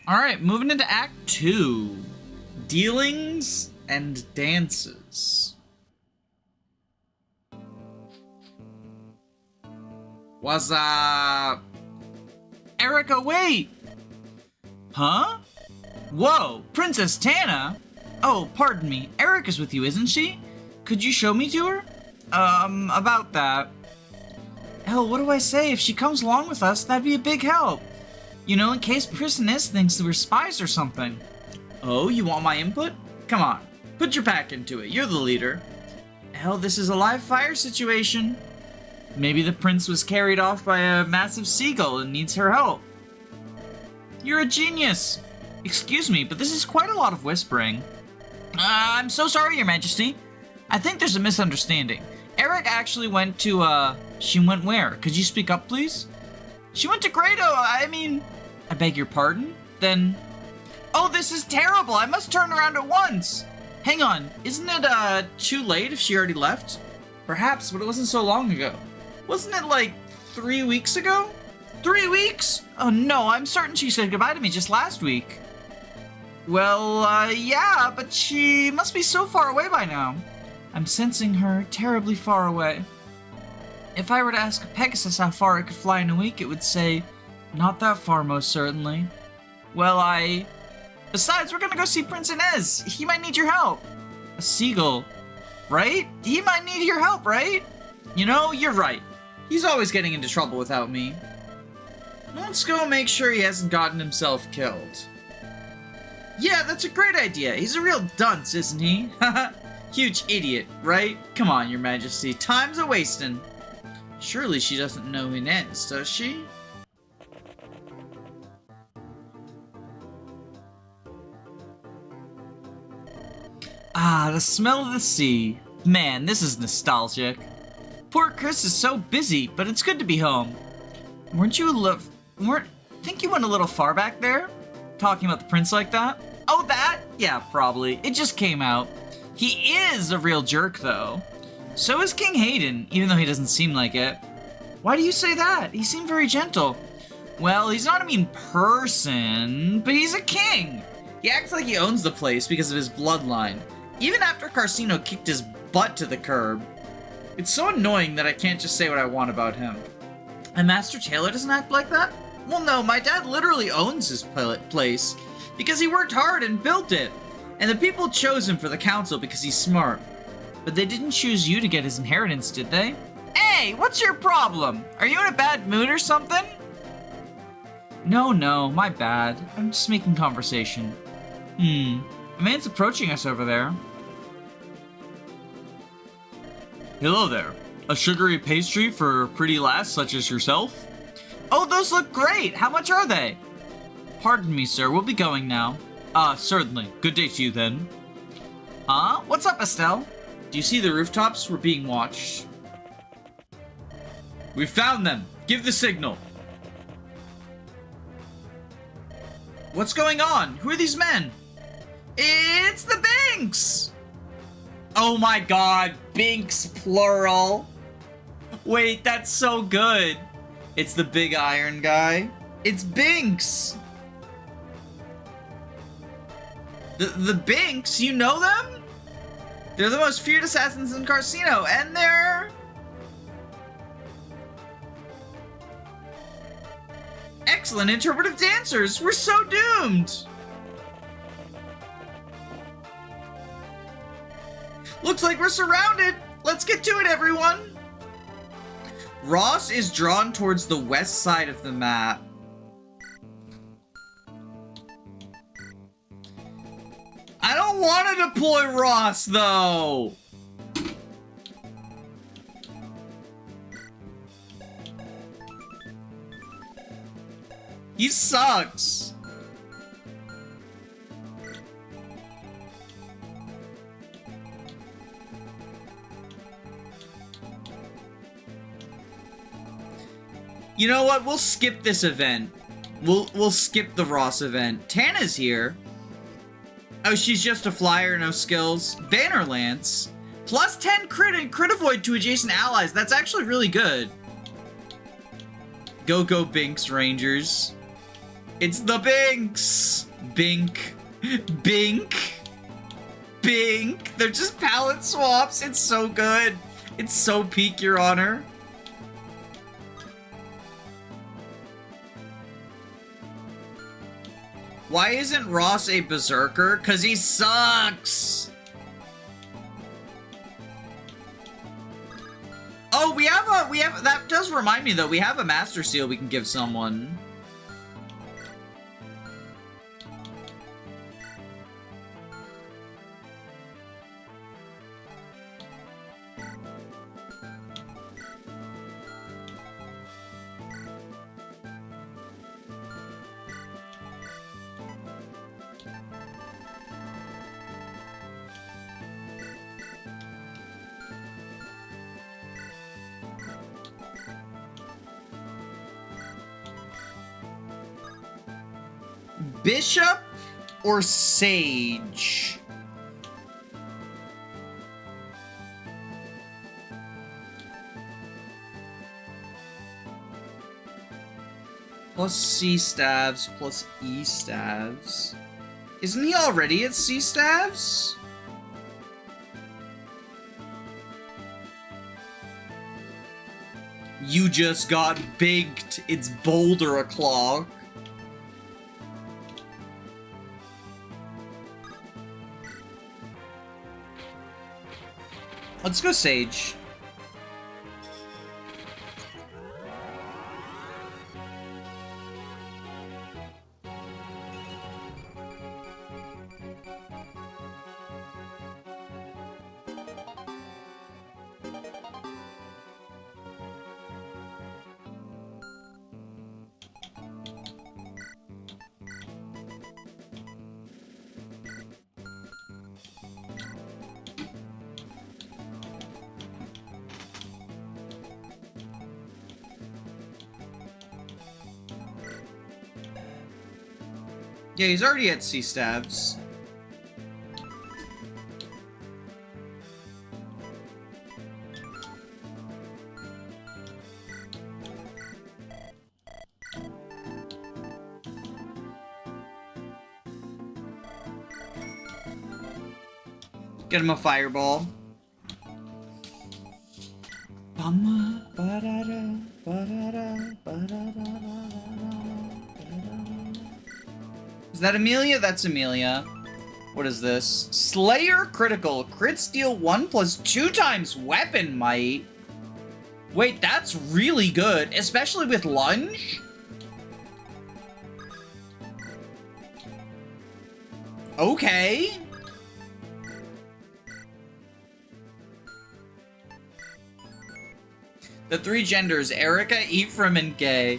Alright, moving into Act 2. Dealings and dances. What's up? Eirika, wait! Huh? Whoa, Princess Tana? Oh, pardon me. Eirika's with you, isn't she? Could you show me to her? About that. Hell, what do I say? If she comes along with us, that'd be a big help. You know, in case Prisoness thinks that we're spies or something. Oh, you want my input? Come on, put your back into it. You're the leader. Hell, this is a live fire situation. Maybe the prince was carried off by a massive seagull and needs her help. You're a genius. Excuse me, but this is quite a lot of whispering. I'm so sorry, Your Majesty. I think there's a misunderstanding. Eirika actually went to, she went where? Could you speak up, please? She went to Grado, I beg your pardon? Then... Oh, this is terrible! I must turn around at once! Hang on, isn't it, too late if she already left? Perhaps, but it wasn't so long ago. Wasn't it, like, 3 weeks ago? 3 weeks? Oh no, I'm certain she said goodbye to me just last week. Well, yeah, but she must be so far away by now. I'm sensing her terribly far away. If I were to ask a Pegasus how far it could fly in a week, it would say, not that far, most certainly. Well, Besides, we're gonna go see Prince Inez. He might need your help. A seagull, right? He might need your help, right? You know, you're right. He's always getting into trouble without me. Let's go make sure he hasn't gotten himself killed. Yeah, that's a great idea. He's a real dunce, isn't he? Haha. Huge idiot, right? Come on, Your Majesty. Time's a-wasting. Surely she doesn't know Inez, does she? Ah, the smell of the sea. Man, this is nostalgic. Poor Chris is so busy, but it's good to be home. Think you went a little far back there? Talking about the prince like that? Oh, that? Yeah, probably. It just came out. He is a real jerk, though. So is King Hayden, even though he doesn't seem like it. Why do you say that? He seemed very gentle. Well, he's not a mean person, but he's a king. He acts like he owns the place because of his bloodline, even after Carcino kicked his butt to the curb. It's so annoying that I can't just say what I want about him. And Master Taylor doesn't act like that? Well, no, my dad literally owns his place because he worked hard and built it. And the people chose him for the council because he's smart. But they didn't choose you to get his inheritance, did they? Hey, what's your problem? Are you in a bad mood or something? No, my bad. I'm just making conversation. A man's approaching us over there. Hello there. A sugary pastry for a pretty lass such as yourself? Oh, those look great! How much are they? Pardon me, sir. We'll be going now. Certainly. Good day to you, then. Huh? What's up, Estelle? Do you see the rooftops? We're being watched. We found them! Give the signal! What's going on? Who are these men? It's the Binks! Oh my god, Binks plural. Wait, that's so good. It's the big iron guy. It's Binks! The Binks, you know them? They're the most feared assassins in Carcino, and they're... excellent interpretive dancers! We're so doomed! Looks like we're surrounded! Let's get to it, everyone! Ross is drawn towards the west side of the map. I don't want to deploy Ross, though! He sucks! You know what? We'll skip this event. We'll skip the Ross event. Tana's here. Oh, she's just a flyer, no skills. Vanderlance. Plus 10 crit and crit avoid to adjacent allies. That's actually really good. Go Binks Rangers. It's the Binks! Bink. Bink. Bink. They're just palette swaps. It's so good. It's so peak, Your Honor. Why isn't Ross a berserker? 'Cause he sucks! Oh, we have, that does remind me though, we have a Master Seal we can give someone. Bishop or Sage? Plus C staves plus E staves. Isn't he already at C staves? You just got baked. It's Boulder o'clock. Let's go Sage. Yeah, he's already at C stabs. Get him a fireball. Is that Amelia? That's Amelia. What is this? Slayer critical. Crit steal 1 plus 2 times weapon might. Wait, that's really good. Especially with lunge? Okay. The 3 genders, Eirika, Ephraim, and Gay.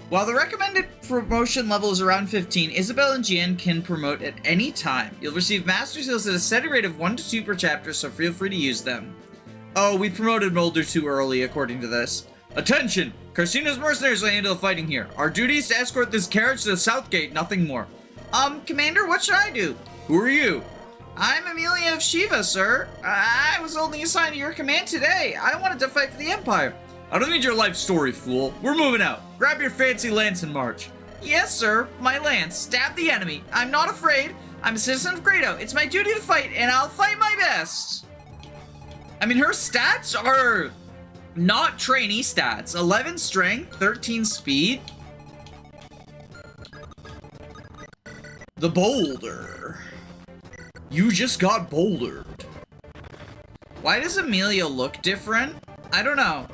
While the recommended promotion level is around 15, Isabel and Gian can promote at any time. You'll receive Master Seals at a steady rate of 1 to 2 per chapter, so feel free to use them. Oh, we promoted Mulder too early, according to this. Attention! Carsino's mercenaries will handle the fighting here. Our duty is to escort this carriage to the south gate, nothing more. Commander, what should I do? Who are you? I'm Amelia of Shiva, sir. I was only assigned to your command today. I wanted to fight for the Empire. I don't need your life story, fool. We're moving out. Grab your fancy lance and march. Yes, sir. My lance. Stab the enemy. I'm not afraid. I'm a citizen of Grado. It's my duty to fight, and I'll fight my best. I mean, her stats are not trainee stats. 11 strength, 13 speed. The boulder. You just got bouldered. Why does Amelia look different? I don't know.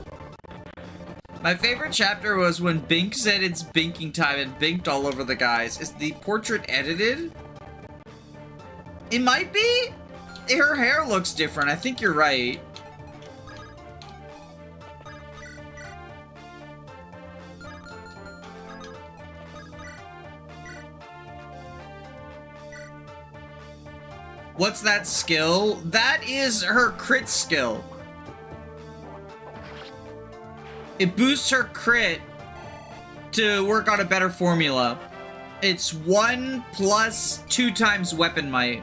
My favorite chapter was when Bink said it's binking time and binked all over the guys. Is the portrait edited? It might be? Her hair looks different. I think you're right. What's that skill? That is her crit skill. It boosts her crit to work on a better formula. It's 1 plus 2 times weapon might.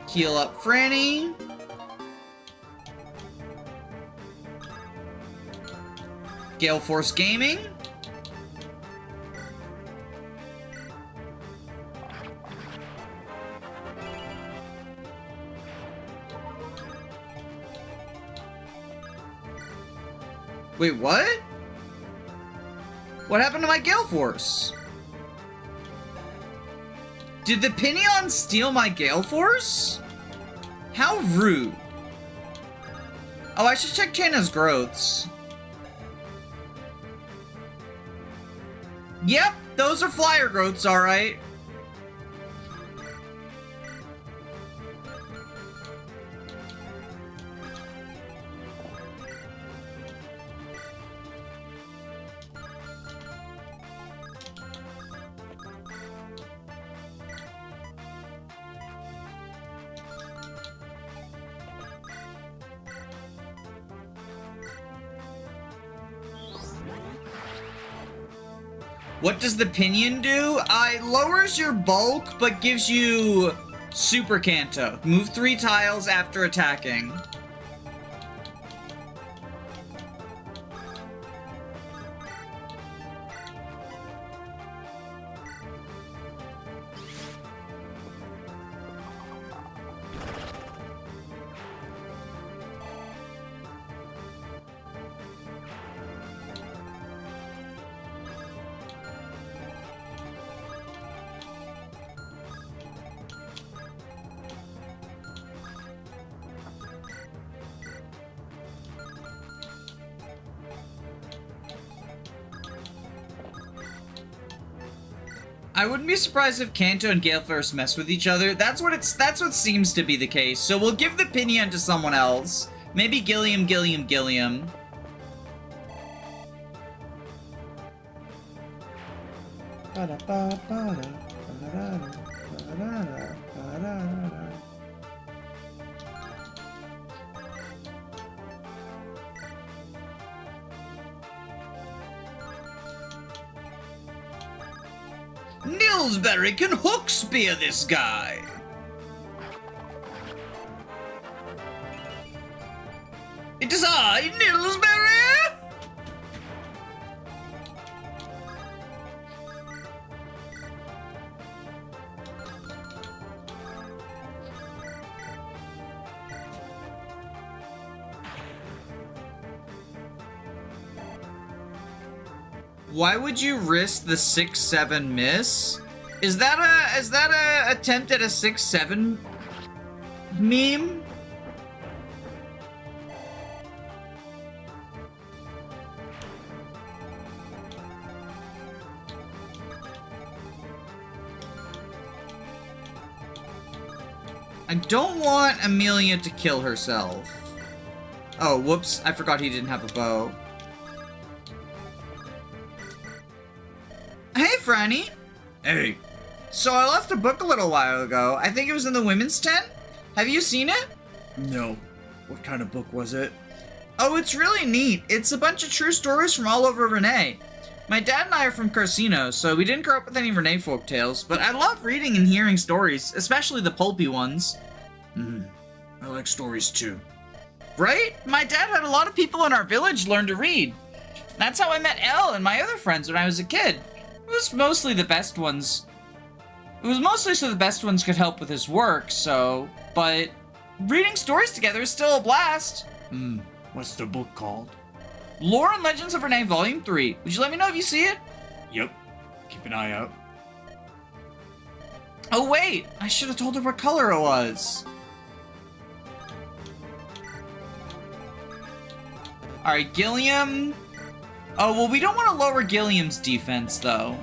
Heal up Franny. Gale Force Gaming. Wait, what? What happened to my Gale Force? Did the Pinion steal my Gale Force? How rude. Oh, I should check Tana's growths. Yep, those are flyer growths, alright. What does the Pinion do? It lowers your bulk, but gives you Super Canto. Move 3 tiles after attacking. I wouldn't be surprised if Kanto and Gale Force mess with each other. That's what seems to be the case. So we'll give the Pinion to someone else. Maybe Gilliam. Nilsbury can hook spear this guy. It is I, Nilsbury! Why would you risk the 6-7 miss? Is that a attempt at a 6-7 meme? I don't want Amelia to kill herself. Oh, whoops, I forgot he didn't have a bow. Hey, Franny. Hey. So I left a book a little while ago. I think it was in the women's tent. Have you seen it? No. What kind of book was it? Oh, it's really neat. It's a bunch of true stories from all over Renee. My dad and I are from Carcino, so we didn't grow up with any Renee folktales, but I love reading and hearing stories, especially the pulpy ones. I like stories too. Right? My dad had a lot of people in our village learn to read. That's how I met Elle and my other friends when I was a kid. It was mostly the best ones. It was mostly so the best ones could help with his work, so... But reading stories together is still a blast. What's the book called? Lore and Legends of Renee, Volume 3. Would you let me know if you see it? Yep. Keep an eye out. Oh, wait! I should have told her what color it was. Alright, Gilliam... Oh, well, we don't want to lower Gilliam's defense, though.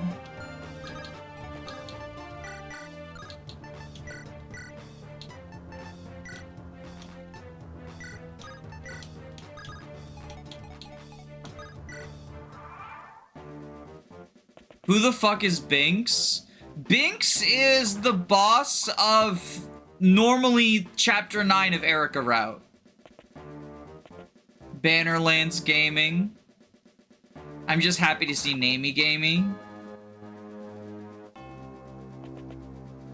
Who the fuck is Binks? Binks is the boss of normally Chapter 9 of Eirika Route. Bannerlands Gaming. I'm just happy to see Namey Gaming.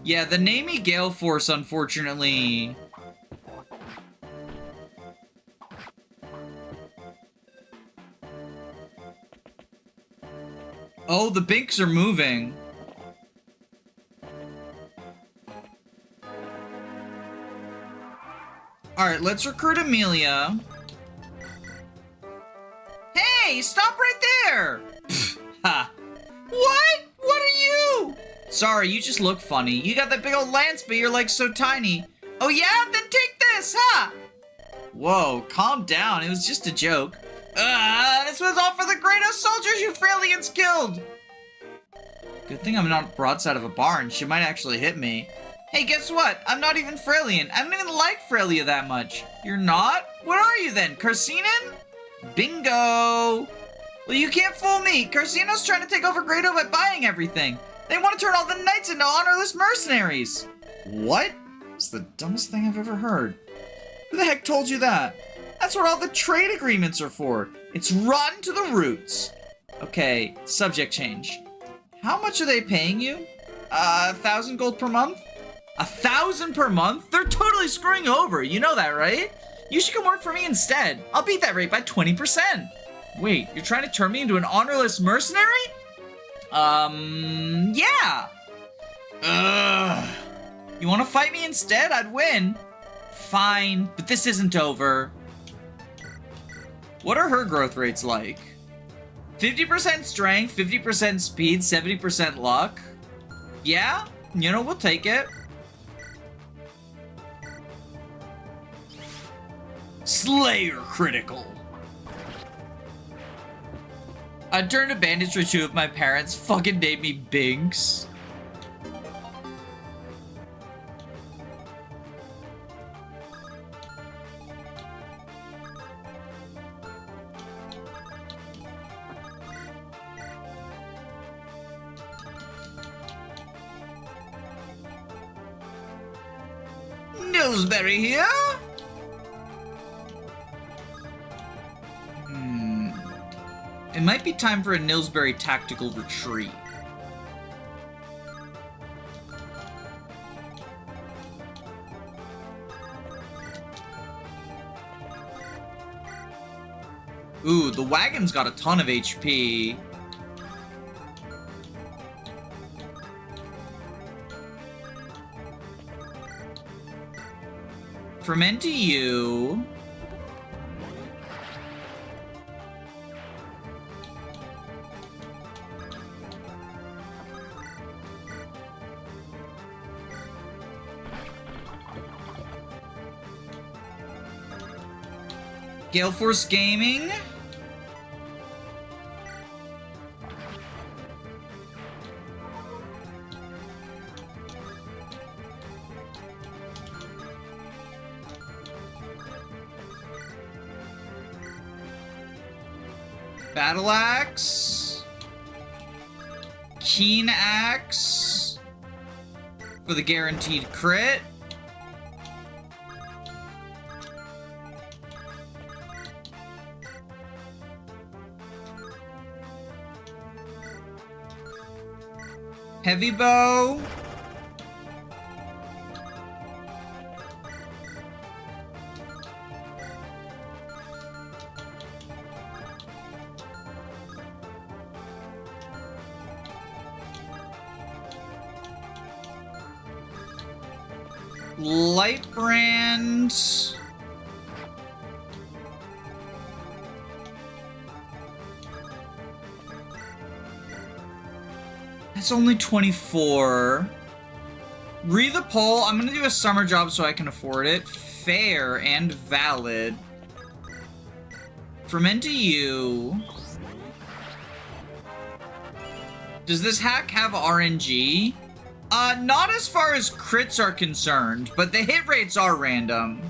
Yeah, the Namey Gale Force, unfortunately... Oh, the binks are moving. Alright, let's recruit Amelia. Hey, stop right there! Ha. What? What are you? Sorry, you just look funny. You got that big old lance, but you're like so tiny. Oh yeah? Then take this, huh? Whoa, calm down. It was just a joke. This was all for the greatest soldiers you Freilians killed! Good thing I'm not broadside of a barn. She might actually hit me. Hey, guess what? I'm not even Freilian. I don't even like Frelia that much. You're not? What are you then? Carcinian? Bingo! Well, you can't fool me. Carcino's trying to take over Grado by buying everything. They want to turn all the knights into honorless mercenaries. What? It's the dumbest thing I've ever heard. Who the heck told you that? That's what all the trade agreements are for. It's rotten to the roots. Okay, subject change. How much are they paying you? 1,000 gold per month? 1,000 per month? They're totally screwing you over. You know that, right? You should come work for me instead. I'll beat that rate by 20%. Wait, you're trying to turn me into an honorless mercenary? Yeah. Ugh. You want to fight me instead? I'd win. Fine, but this isn't over. What are her growth rates like? 50% strength, 50% speed, 70% luck. Yeah, you know, we'll take it. Slayer critical. I turned a bandage for two of my parents. Fucking named me Binks. Nillsbury here? It might be time for a Nillsbury tactical retreat. Ooh, the wagon's got a ton of HP. Ferment to you. Gale Force Gaming. Battle Axe. Keen Axe. For the guaranteed crit. Heavy bow. Light brand. That's only 24. Read the poll. I'm gonna do a summer job so I can afford it. Fair and valid. Ferment to you. Does this hack have RNG? Not as far as crits are concerned, but the hit rates are random.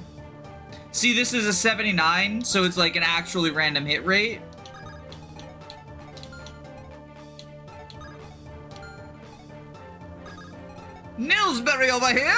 See, this is a 79, so it's like an actually random hit rate. Nillsbury over here!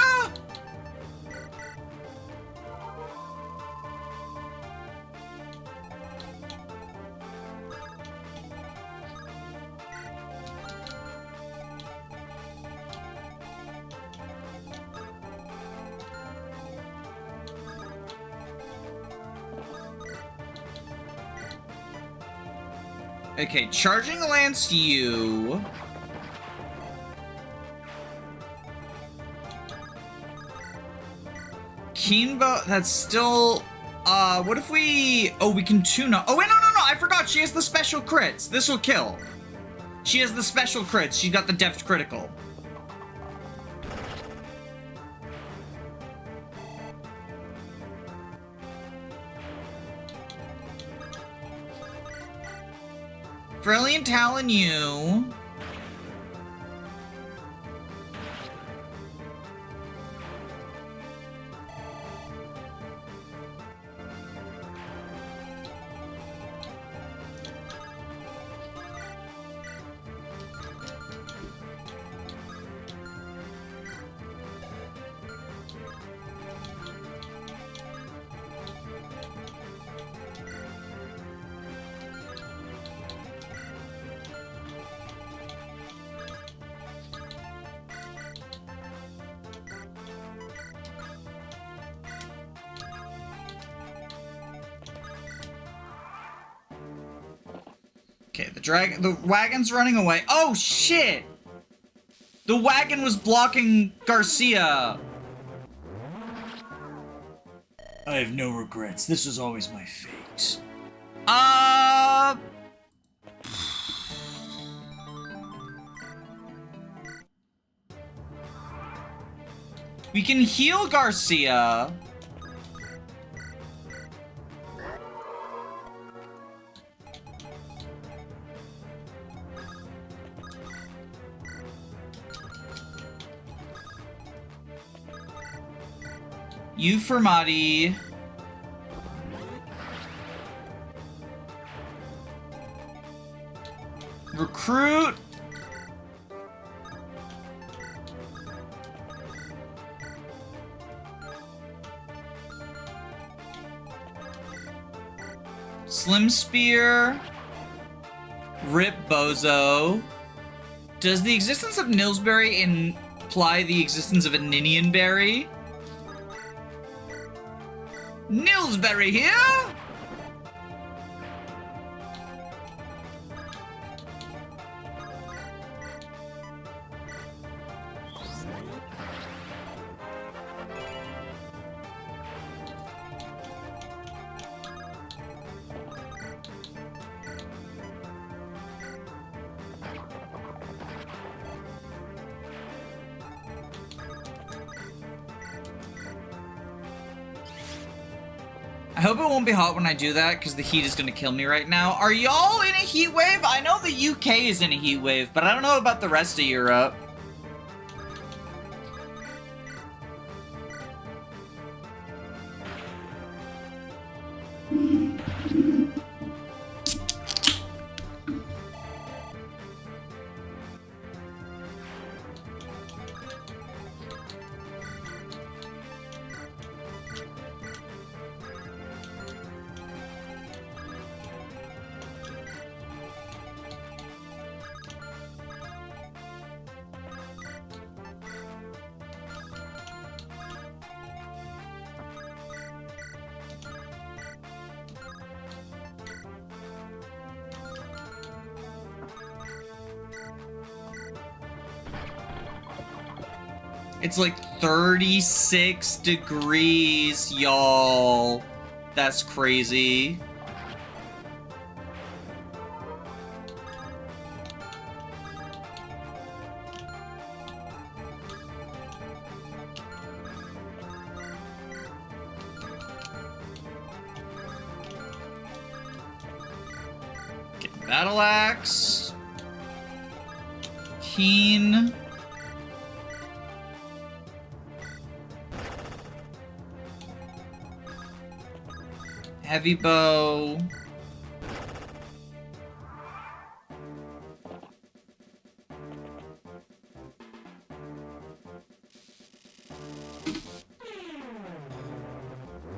Okay, charging lance you. Keen bow, that's still, what if we, oh, we can tune up. Oh, wait, no, I forgot, she has the special crits. This will kill. She has the special crits. She got the deft critical. Brilliant Talon you. Okay, the wagon's running away. Oh, shit! The wagon was blocking Garcia. I have no regrets. This was always my fate. We can heal Garcia. Ephraim Recruit. Slim Spear. Rip Bozo. Does the existence of Nilsberry imply the existence of a Ninian Berry? Nilsberry here? I hope it won't be hot when I do that, because the heat is going to kill me right now. Are y'all in a heat wave? I know the UK is in a heat wave, but I don't know about the rest of Europe. It's like 36 degrees, y'all. That's crazy. Get Battle Axe. Keen. Heavy bow.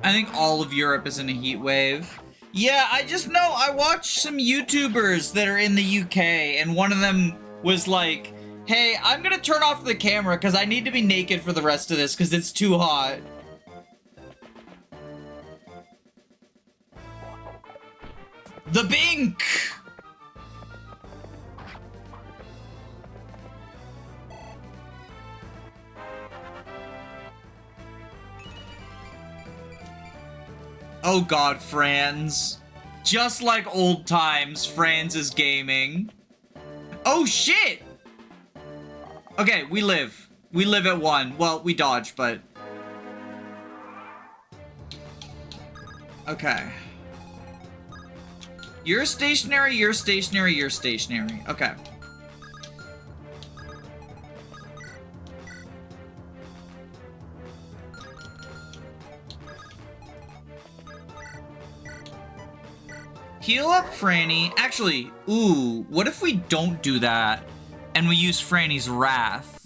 I think all of Europe is in a heat wave. Yeah, I just know I watched some YouTubers that are in the UK, and one of them was like, hey, I'm gonna turn off the camera because I need to be naked for the rest of this because it's too hot. The Bink! Oh god, Franz. Just like old times, Franz is gaming. Oh shit! Okay, we live. We live at 1. Well, we dodge, but... Okay. You're stationary, you're stationary, you're stationary. Okay. Heal up Franny. Actually, ooh, what if we don't do that and we use Franny's Wrath?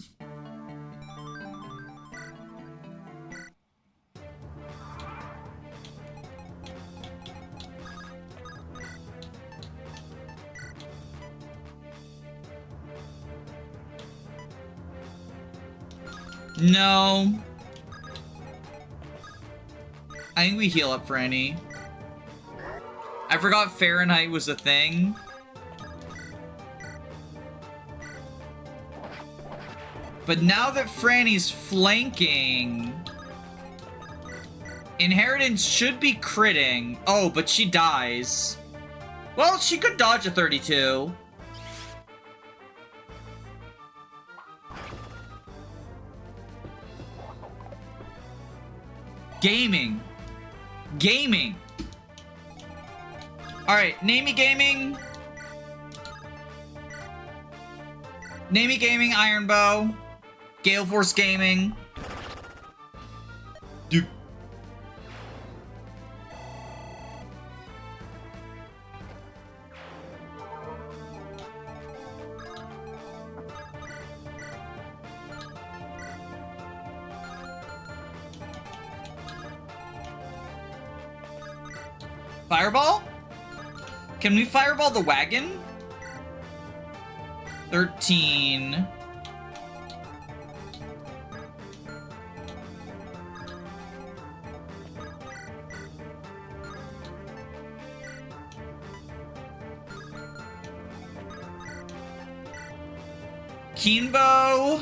No. I think we heal up Franny. I forgot Fahrenheit was a thing. But now that Franny's flanking... Inheritance should be critting. Oh, but she dies. Well, she could dodge a 32. Gaming. Gaming. Alright, Namey Gaming. Namey Gaming, Iron Bow. Gale Force Gaming. Dude. Fireball? Can we fireball the wagon? 13. Keenbow.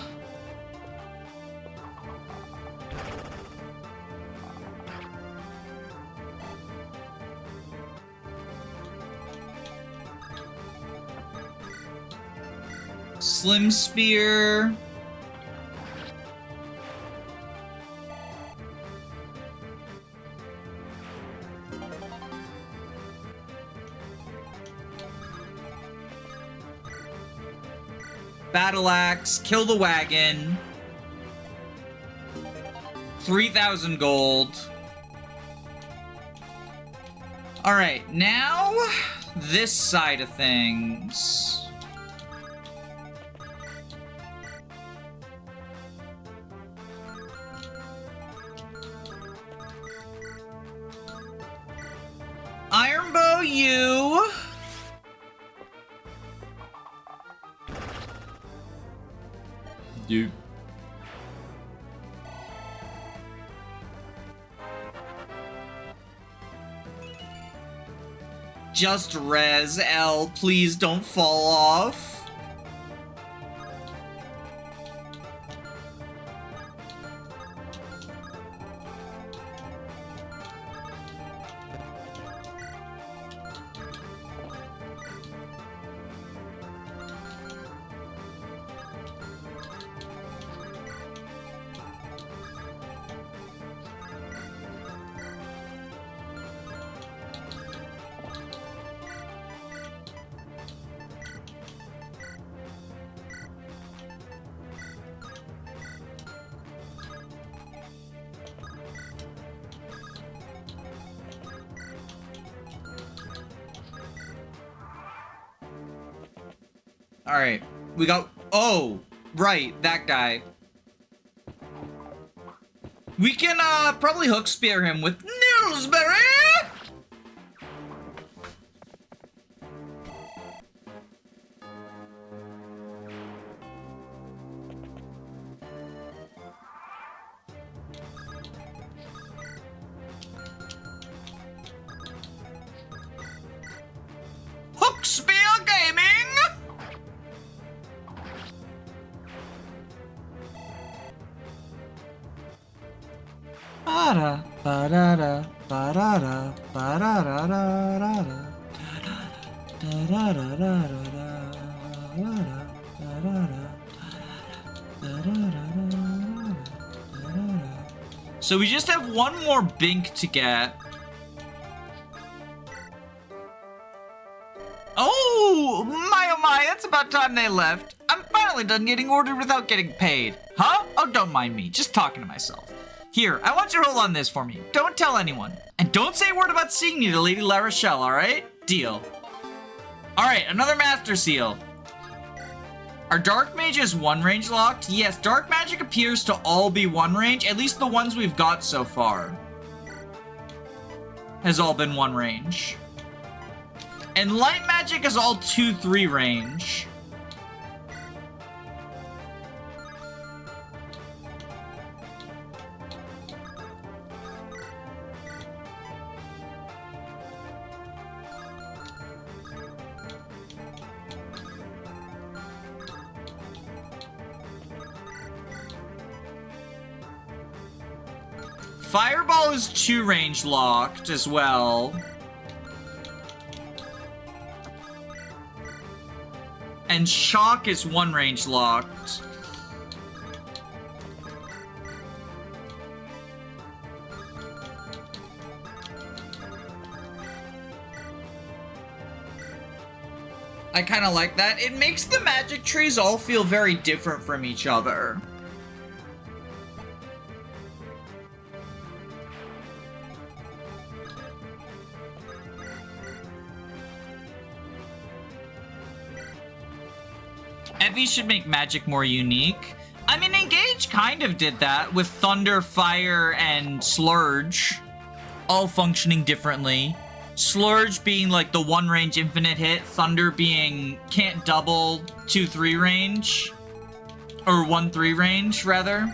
Slim Spear. Battle Axe, kill the wagon. 3,000 gold. Alright, now this side of things. Iron Bow, you. Dude. Just res, L. Please don't fall off. Alright, we got... Oh, right, that guy. We can, probably hook spear him with Nillsberry! Hook spear gaming! Ba-da, ba-da-da. Ba-da-da, ba-da-da-da-da-da. So we just have one more bink to get. Oh my, that's about time they left. I'm finally done getting ordered without getting paid. Huh? Oh, don't mind me, just talking to myself. Here, I want you to hold on this for me. Don't tell anyone. And don't say a word about seeing you to Lady La Rochelle, alright? Deal. Alright, another Master Seal. Are Dark Mages one range locked? Yes, Dark Magic appears to all be one range, at least the ones we've got so far. Has all been one range. And Light Magic is all 2-3 range. Fireball is 2 range locked as well. And Shock is 1 range locked. I kind of like that. It makes the magic trees all feel very different from each other. Evie should make magic more unique. I mean, Engage kind of did that with Thunder, Fire, and Slurge all functioning differently. Slurge being like the 1 range infinite hit, Thunder being can't double 2-3 range, or 1-3 range rather.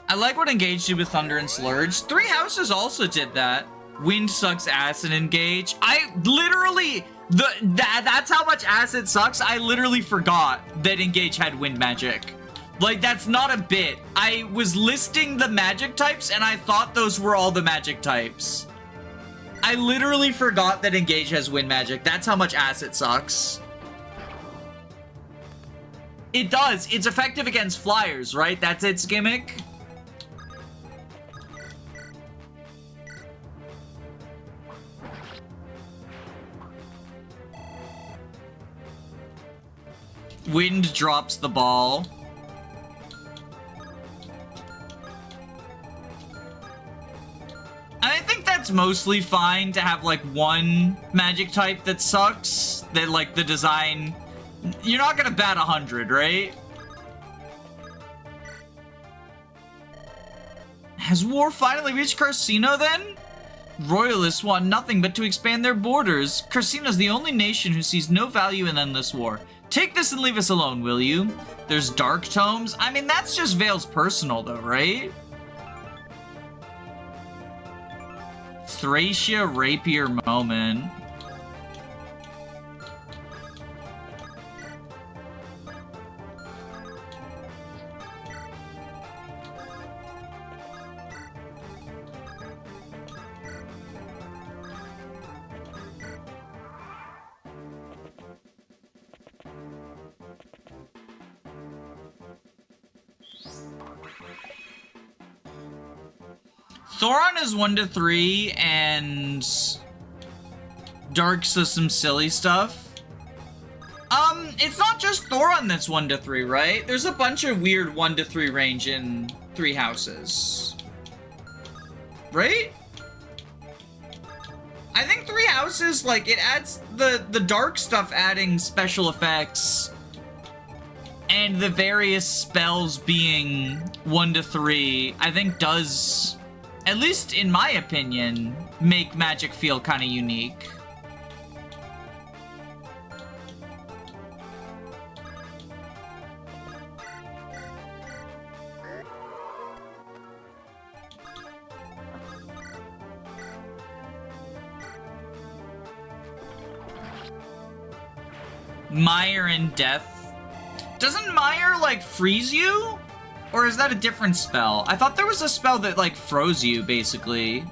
I like what Engage did with Thunder and Slurge. 3 Houses also did that. Wind sucks ass in Engage. I literally, that's how much ass it sucks. I literally forgot that Engage had wind magic. Like, that's not a bit. I was listing the magic types and I thought those were all the magic types. I literally forgot that Engage has wind magic. That's how much ass it sucks. It does. It's effective against flyers, right? That's its gimmick. Wind drops the ball. I think that's mostly fine to have like one magic type that sucks. That like the design, you're not gonna bat 100, right? Has war finally reached Carcino then? Royalists want nothing but to expand their borders. Carcino's the only nation who sees no value in endless war. Take this and leave us alone, will you? There's Dark Tomes. I mean, that's just Vale's personal, though, right? Thracia Rapier moment. Thoron is 1-3, and Dark's is some silly stuff. It's not just Thoron that's 1-3, right? There's a bunch of weird 1-3 range in 3 houses. Right? I think 3 houses, like, it adds the dark stuff adding special effects and the various spells being 1-3, I think does, at least in my opinion, make Magic feel kind of unique. Mire and Death. Doesn't Mire, like, freeze you? Or is that a different spell? I thought there was a spell that, like, froze you, basically.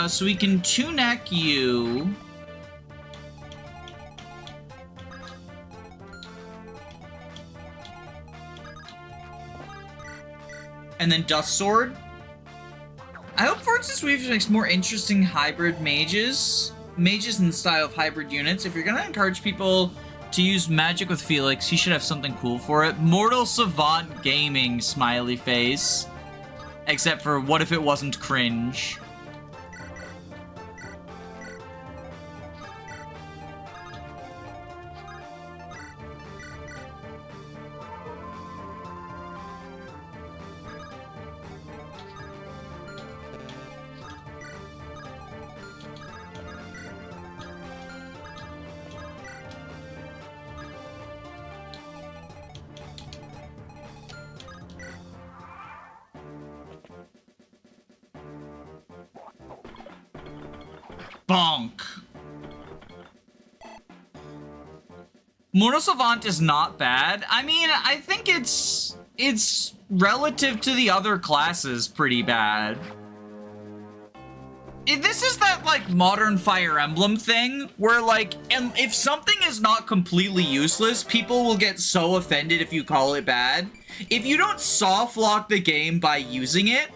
So we can two-neck you. And then Dust Sword. I hope Fortune's Weave makes more interesting hybrid mages. Mages in the style of hybrid units. If you're gonna encourage people to use magic with Felix, he should have something cool for it. Mortal Savant Gaming, smiley face. Except for, what if it wasn't cringe? Bonk. Mortal Savant is not bad. I mean, I think it's relative to the other classes pretty bad. This is that, like, modern Fire Emblem thing, where, like, if something is not completely useless, people will get so offended if you call it bad. If you don't soft lock the game by using it,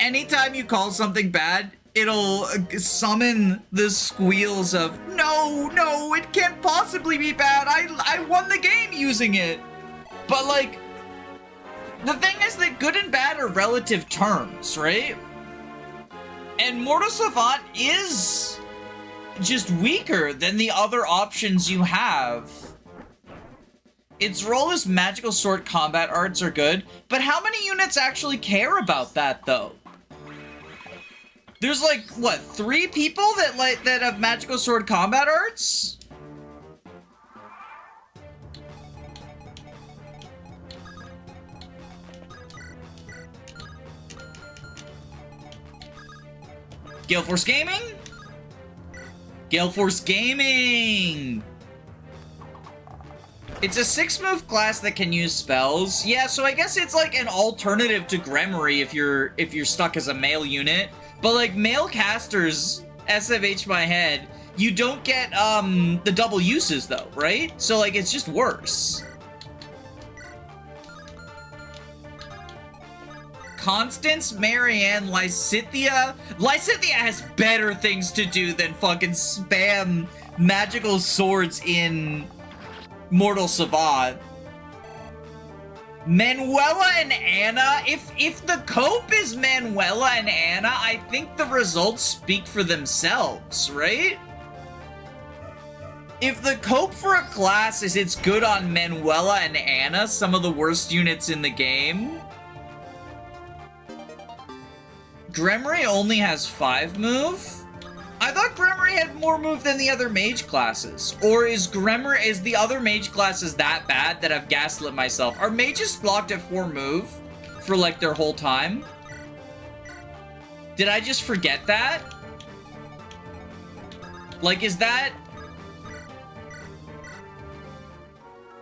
anytime you call something bad, it'll summon the squeals of, no, it can't possibly be bad, I won the game using it. But, like, the thing is that good and bad are relative terms, right? And Mortal Savant is just weaker than the other options you have. Its role as magical sword combat arts are good, but how many units actually care about that, though? There's like, what, 3 people that have magical sword combat arts? Gale Force Gaming? Gale Force Gaming! It's a 6-move class that can use spells. Yeah, so I guess it's like an alternative to Gremory if you're stuck as a male unit. But, like, male casters, SFH my head, you don't get, the double uses, though, right? So, like, it's just worse. Constance, Marianne, Lysithea. Lysithea has better things to do than fucking spam magical swords in Mortal Savant. Manuela and Anna, if the cope is Manuela and Anna, I think the results speak for themselves, right? If the cope for a class is it's good on Manuela and Anna, some of the worst units in the game. Gremory only has 5 move? I thought Gremory had more move than the other mage classes. Or is the other mage classes that bad that I've gaslit myself? Are mages blocked at 4 move for, like, their whole time? Did I just forget that? Like, is that...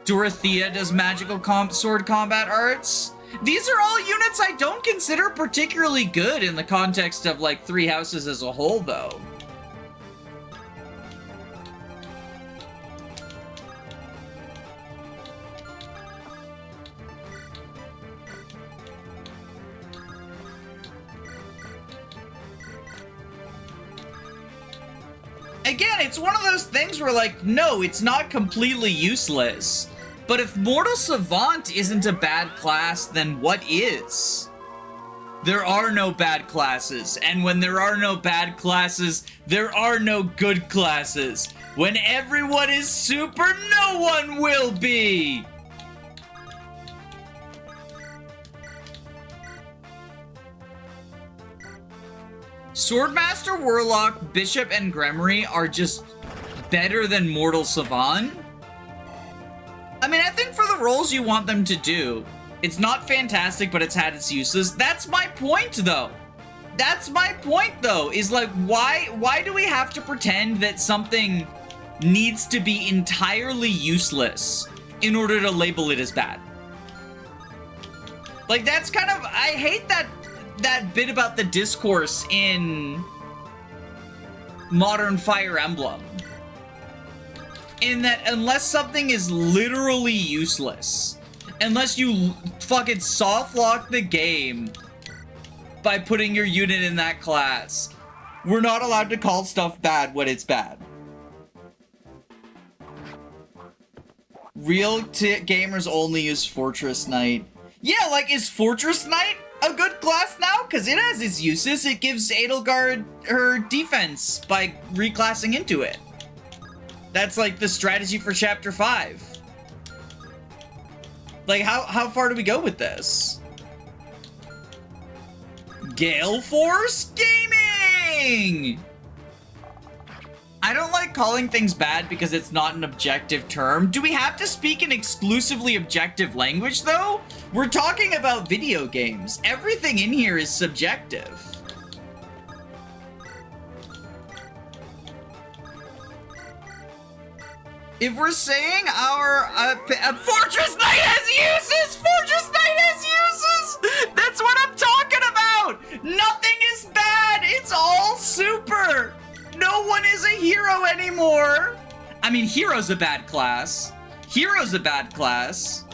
Dorothea does magical sword combat arts? These are all units I don't consider particularly good in the context of, like, 3 houses as a whole, though. Again, it's one of those things where, like, no, it's not completely useless. But if Mortal Savant isn't a bad class, then what is? There are no bad classes, and when there are no bad classes, there are no good classes. When everyone is super, no one will be! Swordmaster, Warlock, Bishop, and Gremory are just better than Mortal Savant. I mean, I think for the roles you want them to do, it's not fantastic, but it's had its uses. That's my point, though. That's my point, though, is like, why do we have to pretend that something needs to be entirely useless in order to label it as bad? Like, that's kind of, I hate that bit about the discourse in Modern Fire Emblem. In that, unless something is literally useless, unless you fucking soft lock the game by putting your unit in that class, we're not allowed to call stuff bad when it's bad. Real gamers only use Fortress Knight. Yeah, like, is Fortress Knight a good class now? Because it has its uses. It gives Edelgard her defense by reclassing into it. That's like the strategy for Chapter 5. Like, how far do we go with this? Gale Force Gaming! I don't like calling things bad because it's not an objective term. Do we have to speak an exclusively objective language, though? We're talking about video games. Everything in here is subjective. If we're saying our Fortress Knight has uses! Fortress Knight has uses! That's what I'm talking about! Nothing is bad! It's all super! No one is a hero anymore! I mean, Hero's a bad class. Hero's a bad class.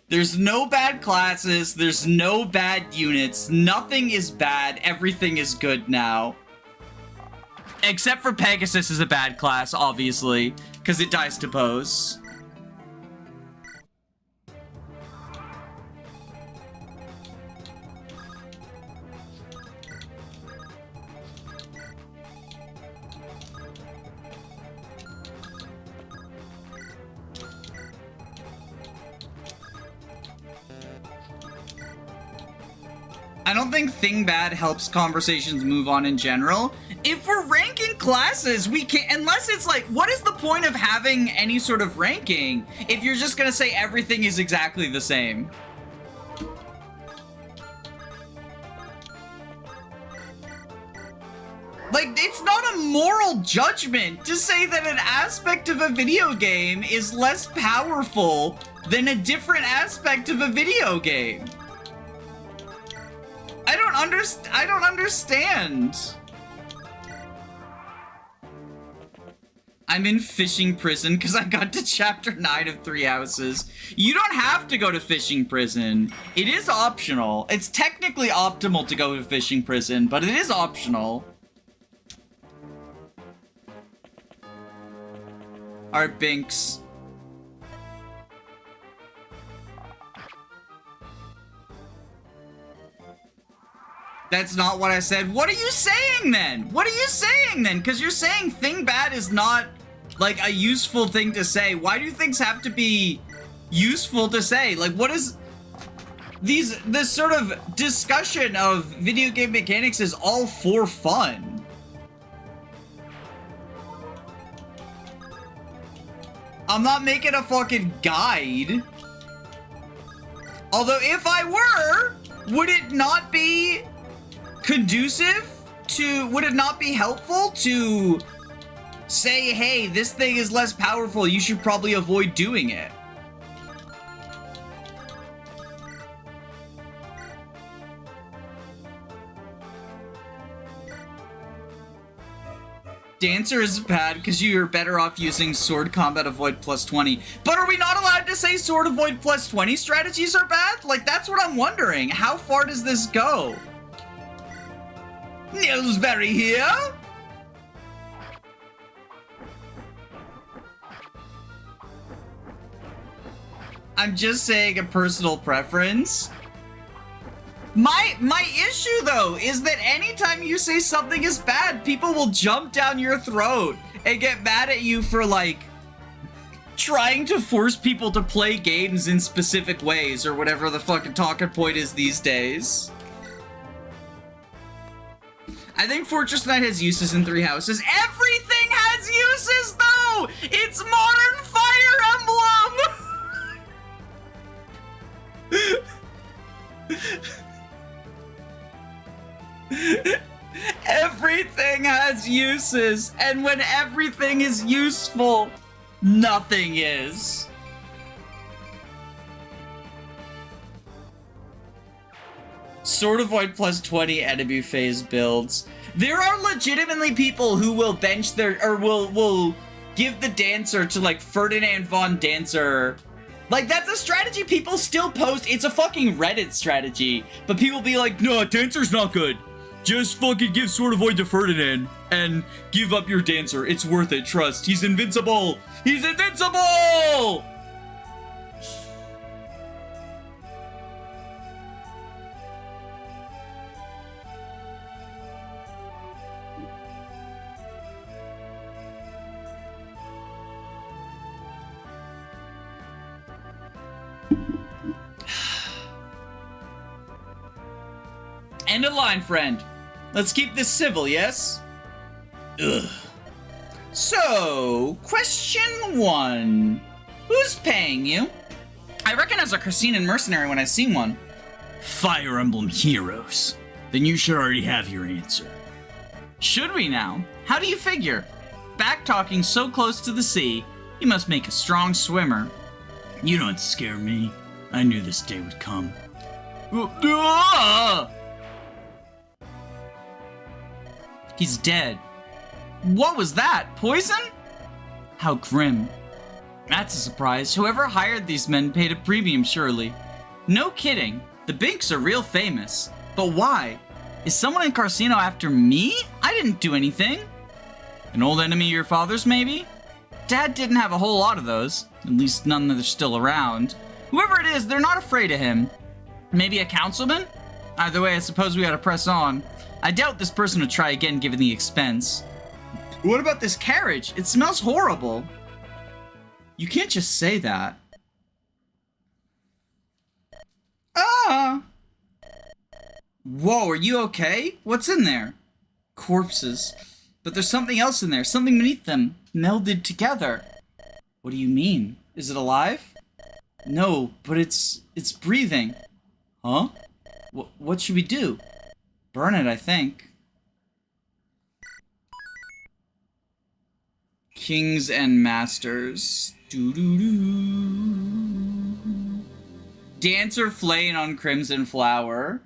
There's no bad classes, there's no bad units, nothing is bad, everything is good now. Except for Pegasus is a bad class, obviously, because it dies to bows. I don't think Thing Bad helps conversations move on in general. If we're ranking classes, we can't, unless it's like, what is the point of having any sort of ranking if you're just gonna say everything is exactly the same? Like, it's not a moral judgment to say that an aspect of a video game is less powerful than a different aspect of a video game. I don't understand. I'm in fishing prison because I got to chapter 9 of 3 Houses. You don't have to go to fishing prison. It is optional. It's technically optimal to go to fishing prison, but it is optional. Alright, Binks. That's not what I said. What are you saying then? What are you saying then? Because you're saying Thing Bad is not, like, a useful thing to say. Why do things have to be useful to say? Like, what is... This sort of discussion of video game mechanics is all for fun. I'm not making a fucking guide. Although, if I were, would it not be conducive to, would it not be helpful to say, hey, this thing is less powerful, you should probably avoid doing it? Dancer is bad because you're better off using sword combat avoid +20. But are we not allowed to say sword avoid +20 strategies are bad? Like, that's what I'm wondering. How far does this go? Nilsbury here? I'm just saying a personal preference. My issue, though, is that anytime you say something is bad, people will jump down your throat and get mad at you for, like, trying to force people to play games in specific ways or whatever the fucking talking point is these days. I think Fortress Knight has uses in 3 houses. Everything has uses, though! It's modern Fire Emblem! Everything has uses, and when everything is useful, nothing is. Sword Avoid +20 enemy phase builds. There are legitimately people who will bench their, or will give the Dancer to, like, Ferdinand von Dancer. Like, that's a strategy people still post. It's a fucking Reddit strategy. But people be like, no, Dancer's not good. Just fucking give Sword Avoid to Ferdinand and give up your Dancer. It's worth it, trust. He's invincible! He's invincible! End of line, friend. Let's keep this civil, yes? Ugh. So, question 1. Who's paying you? I recognize a Carcinian mercenary when I see one. Fire Emblem Heroes. Then you should already have your answer. Should we now? How do you figure? Back-talking so close to the sea, you must make a strong swimmer. You don't scare me. I knew this day would come. He's dead. What was that? Poison? How grim. That's a surprise. Whoever hired these men paid a premium, surely. No kidding. The Binks are real famous. But why? Is someone in Carcino after me? I didn't do anything. An old enemy of your father's, maybe? Dad didn't have a whole lot of those. At least none that are still around. Whoever it is, they're not afraid of him. Maybe a councilman? Either way, I suppose we gotta press on. I doubt this person would try again given the expense. What about this carriage? It smells horrible. You can't just say that. Ah! Whoa, are you okay? What's in there? Corpses. But there's something else in there, something beneath them, melded together. What do you mean? Is it alive? No, but it's breathing. Huh? What should we do? Burn it, I think. Kings and Masters. Doo-doo-doo. Dancer flaying on Crimson Flower.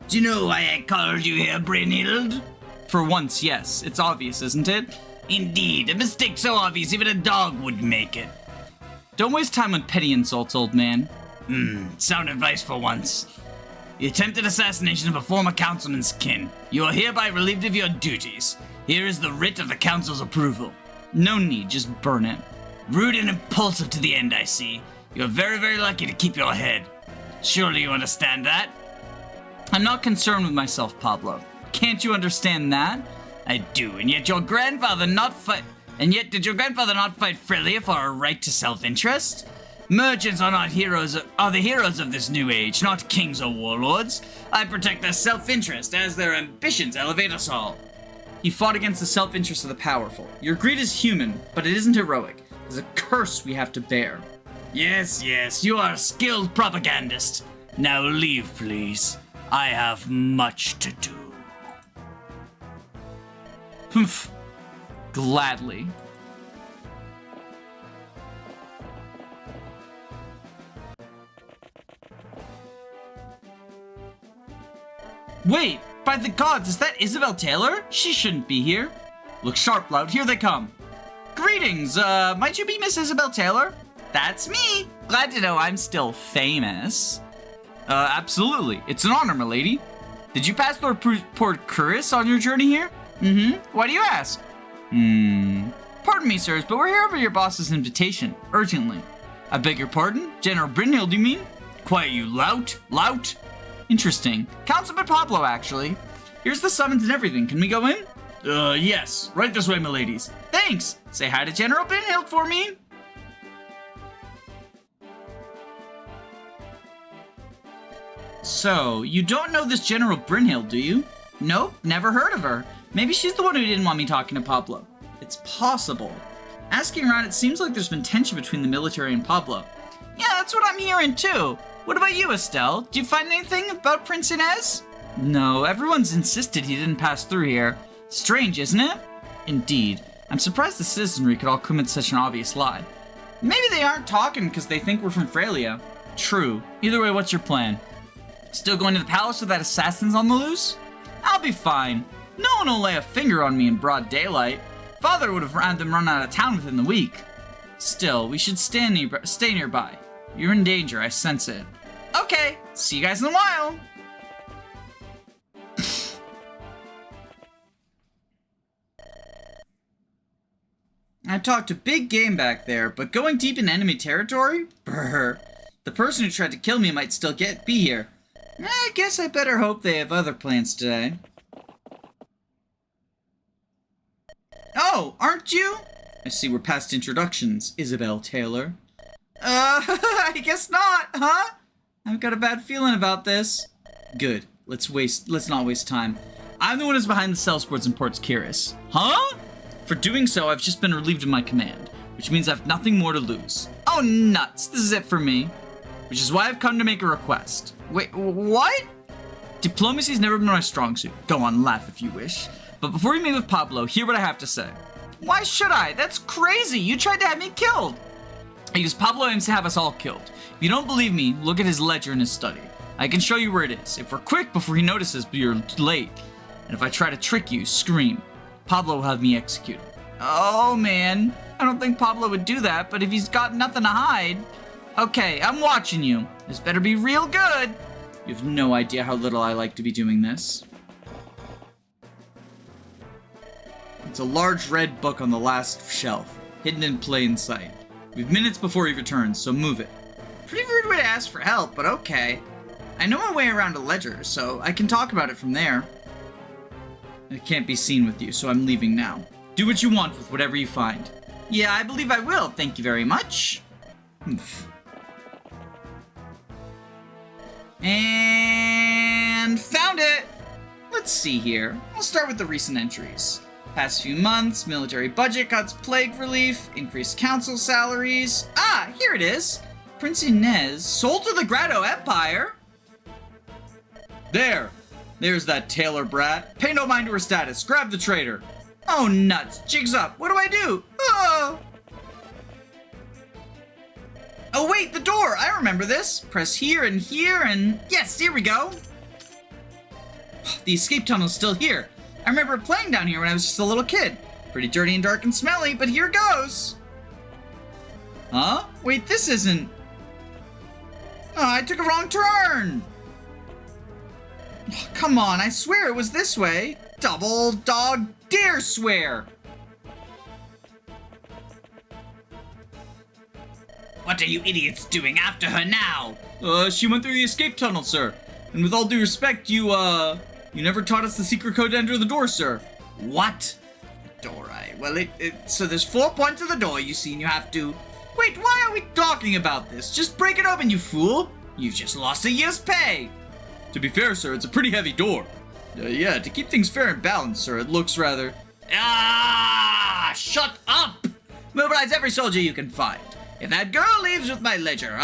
Do you know why I called you here, Brynhild? For once, yes. It's obvious, isn't it? Indeed, a mistake so obvious even a dog would make it. Don't waste time on petty insults, old man. Sound advice for once. The attempted assassination of a former councilman's kin. You are hereby relieved of your duties. Here is the writ of the council's approval. No need, just burn it. Rude and impulsive to the end, I see. You are very, very lucky to keep your head. Surely you understand that? I'm not concerned with myself, Pablo. Can't you understand that? I do, and yet your grandfather not fight. And yet did your grandfather not fight freely for our right to self-interest? Merchants are not heroes. Are the heroes of this new age, not kings or warlords. I protect their self-interest as their ambitions elevate us all. You fought against the self-interest of the powerful. Your greed is human, but it isn't heroic. There's a curse we have to bear. Yes, you are a skilled propagandist. Now leave, please. I have much to do. Humph. Gladly. Wait, by the gods, is that Isabel Taylor? She shouldn't be here. Look sharp, Loud, here they come. Greetings, might you be Miss Isabel Taylor? That's me. Glad to know I'm still famous. Absolutely. It's an honor, milady. Did you pass through Port Curtis on your journey here? Why do you ask? Pardon me, sirs, but we're here over your boss's invitation, urgently. I beg your pardon? General Brynhild, you mean? Quiet, you lout. Interesting. Councilman Pablo, actually. Here's the summons and everything. Can we go in? Yes. Right this way, miladies. Thanks. Say hi to General Brynhild for me. So, you don't know this General Brynhild, do you? Nope, never heard of her. Maybe she's the one who didn't want me talking to Pablo. It's possible. Asking around, it seems like there's been tension between the military and Pablo. Yeah, that's what I'm hearing too. What about you, Estelle? Did you find anything about Prince Inez? No, everyone's insisted he didn't pass through here. Strange, isn't it? Indeed. I'm surprised the citizenry could all commit such an obvious lie. Maybe they aren't talking because they think we're from Frelia. True. Either way, what's your plan? Still going to the palace with that assassins on the loose? I'll be fine. No one will lay a finger on me in broad daylight. Father would have had them run out of town within the week. Still, we should stay nearby. You're in danger, I sense it. Okay, see you guys in a while. I talked a big game back there, but going deep in enemy territory? Brr. The person who tried to kill me might still be here. I guess I better hope they have other plans today. Oh, aren't you? I see we're past introductions, Isabel Taylor. I guess not, huh? I've got a bad feeling about this. Good. Let's not waste time. I'm the one who's behind the sales boards in Port Curtis. Huh? For doing so, I've just been relieved of my command, which means I've nothing more to lose. Oh, nuts. This is it for me. Which is why I've come to make a request. Wait, what? Diplomacy's never been my strong suit. Go on, laugh if you wish. But before you meet with Pablo, hear what I have to say. Why should I? That's crazy. You tried to have me killed. Because Pablo aims to have us all killed. If you don't believe me, look at his ledger in his study. I can show you where it is. If we're quick before he notices, but you're late. And if I try to trick you, scream. Pablo will have me executed. Oh, man. I don't think Pablo would do that, but if he's got nothing to hide... Okay, I'm watching you. This better be real good. You have no idea how little I like to be doing this. It's a large red book on the last shelf, hidden in plain sight. We have minutes before he returns, so move it. Pretty rude way to ask for help, but okay. I know my way around a ledger, so I can talk about it from there. I can't be seen with you, so I'm leaving now. Do what you want with whatever you find. Yeah, I believe I will, thank you very much. Oof. And found it! Let's see here. I'll start with the recent entries. Past few months, military budget cuts, plague relief, increased council salaries. Ah, here it is. Prince Inez sold to the Grotto Empire. There's that Taylor brat. Pay no mind to her status. Grab the traitor. Oh, nuts. Jigs up. What do I do? Oh! Oh, wait, the door. I remember this. Press here, and yes, here we go. The escape tunnel's still here. I remember playing down here when I was just a little kid. Pretty dirty and dark and smelly, but here goes. Huh? Wait, this isn't... Oh, I took a wrong turn. Oh, come on, I swear it was this way. Double dog dare swear. What are you idiots doing after her now? She went through the escape tunnel, sir. And with all due respect, you never taught us the secret code to enter the door, sir. What? Door, well, so there's 4 points of the door, you see, and you have to... Wait, why are we talking about this? Just break it open, you fool. You've just lost a year's pay. To be fair, sir, it's a pretty heavy door. Yeah, to keep things fair and balanced, sir, it looks rather... Ah! Shut up! Mobilize every soldier you can find. If that girl leaves with my ledger,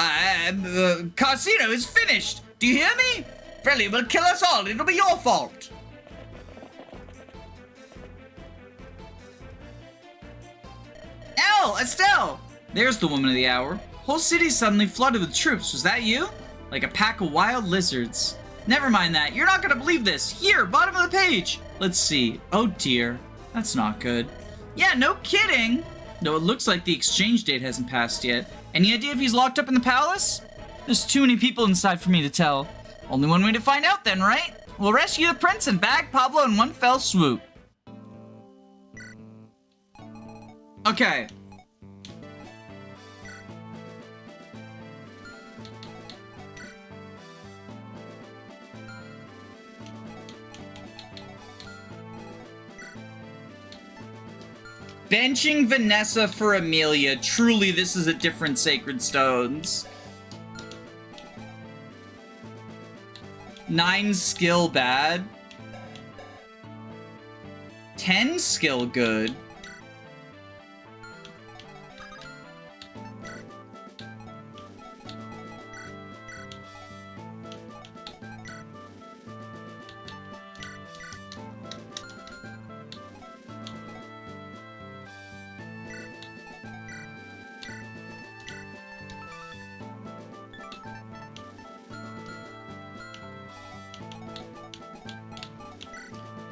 Carsino is finished. Do you hear me? Frelia will kill us all. It'll be your fault. Estelle! There's the woman of the hour. Whole city's suddenly flooded with troops. Was that you? Like a pack of wild lizards. Never mind that. You're not gonna believe this. Here, bottom of the page. Let's see. Oh dear. That's not good. Yeah, no kidding. No, it looks like the exchange date hasn't passed yet. Any idea if he's locked up in the palace? There's too many people inside for me to tell. Only one way to find out then, right? We'll rescue the prince and bag Pablo in one fell swoop. Okay. Benching Vanessa for Amelia. Truly, this is a different Sacred Stones. 9 skill bad. 10 skill good.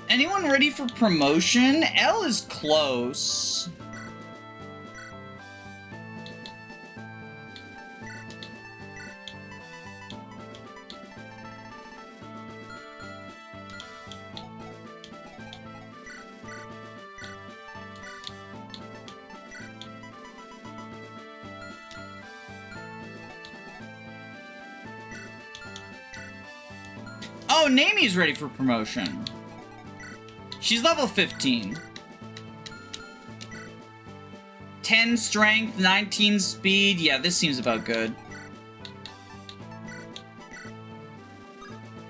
Anyone ready for promotion? L is close. Oh, Nami's ready for promotion. She's level 15. 10 strength, 19 speed. Yeah, this seems about good.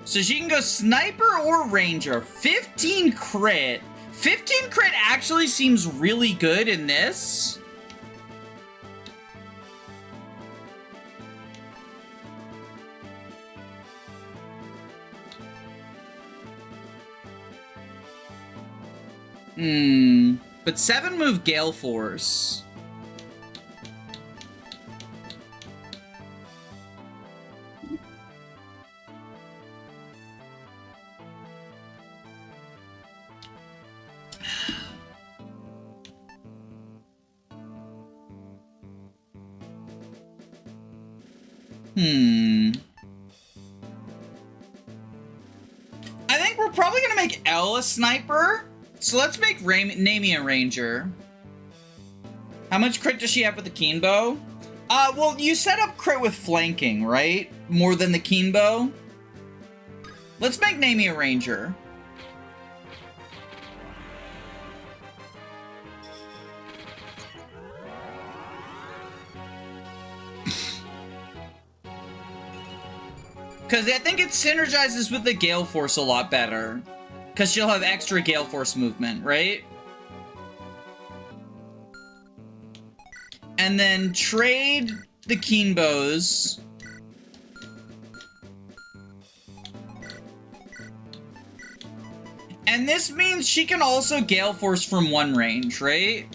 So she can go sniper or ranger. 15 crit. 15 crit actually seems really good in this. But 7 move Gale Force. I think we're probably gonna make Elle a sniper. So let's make Nami a ranger. How much crit does she have with the keen bow? Well, you set up crit with flanking, right? More than the keen bow. Let's make Nami a ranger. Because I think it synergizes with the Gale Force a lot better. Because she'll have extra Gale Force movement, right? And then trade the keen bows. And this means she can also Gale Force from one range, right?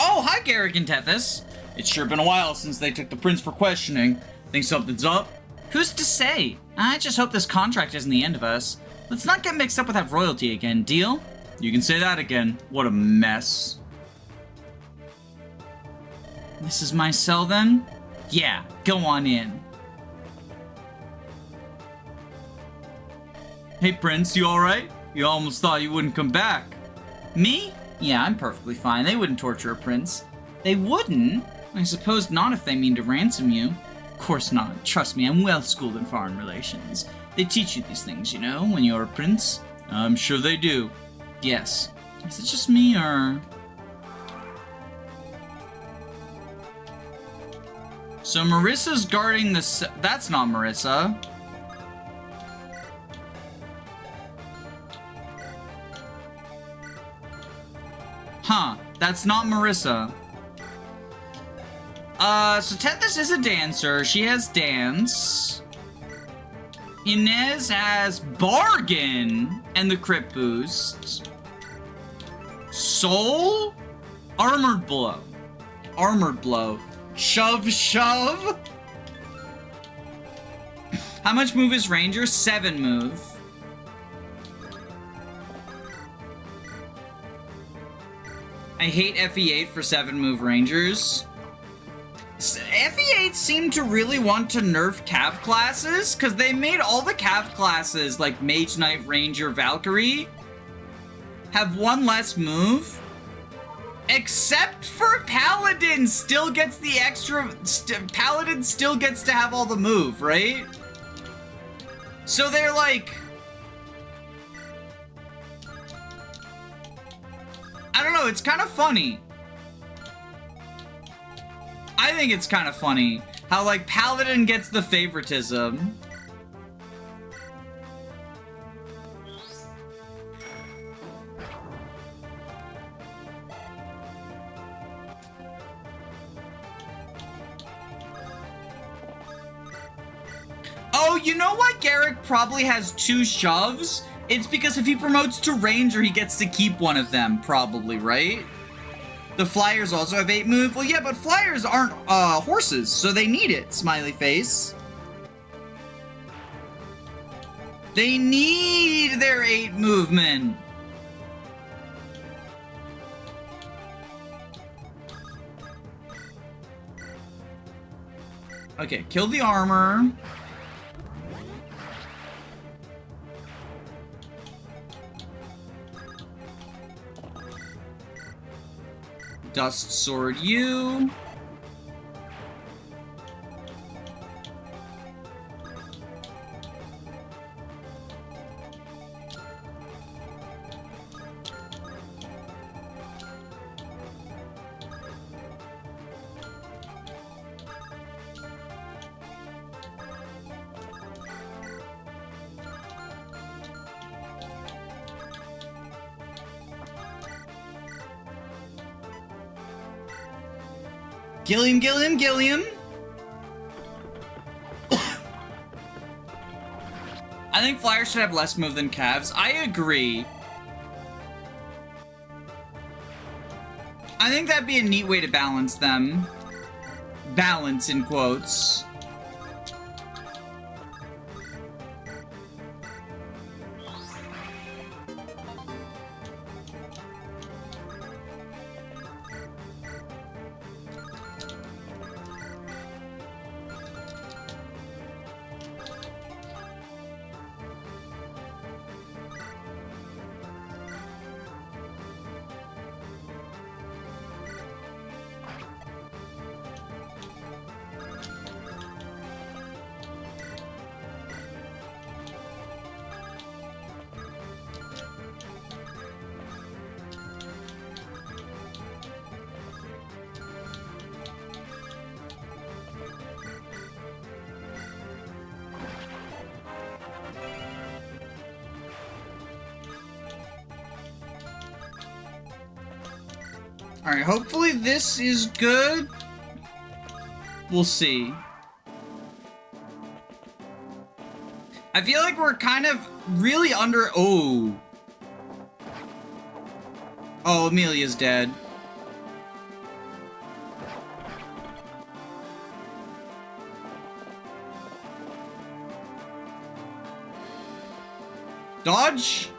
Oh, hi, Garrick and Tethys. It's sure been a while since they took the prince for questioning. Think something's up? Who's to say? I just hope this contract isn't the end of us. Let's not get mixed up with that royalty again, deal? You can say that again. What a mess. This is my cell, then? Yeah, go on in. Hey, Prince, you alright? You almost thought you wouldn't come back. Me? Yeah, I'm perfectly fine. They wouldn't torture a prince. They wouldn't? I suppose not if they mean to ransom you. Of course not. Trust me, I'm well schooled in foreign relations. They teach you these things, you know, when you're a prince. I'm sure they do. Yes. Is it just me, or... So Marissa's guarding the... That's not Marissa. Huh, that's not Marissa. So Tethys is a dancer. She has dance. Inez has bargain and the crit boost. Soul? Armored blow. Armored blow. Shove, shove. How much move is Ranger? 7 move. I hate FE8 for 7 move Rangers. FE8 seemed to really want to nerf Cav classes, because they made all the Cav classes, like Mage Knight, Ranger, Valkyrie, have 1 less move. Except for Paladin still gets the extra... Paladin still gets to have all the move, right? So they're like... I don't know, it's kind of funny. I think it's kind of funny how, like, Paladin gets the favoritism. Oh, you know why Garrick probably has 2 shoves? It's because if he promotes to Ranger, he gets to keep one of them, probably, right? The Flyers also have 8 move. Well, yeah, but Flyers aren't horses, so they need it, smiley face. They need their 8 movement. Okay, kill the armor. Dust Sword you. Gilliam, Gilliam, Gilliam. I think Flyers should have less move than Cavs. I agree. I think that'd be a neat way to balance them. Balance in quotes. Alright, hopefully this is good. We'll see. I feel like we're kind of really under... Oh. Oh, Amelia's dead. Dodge?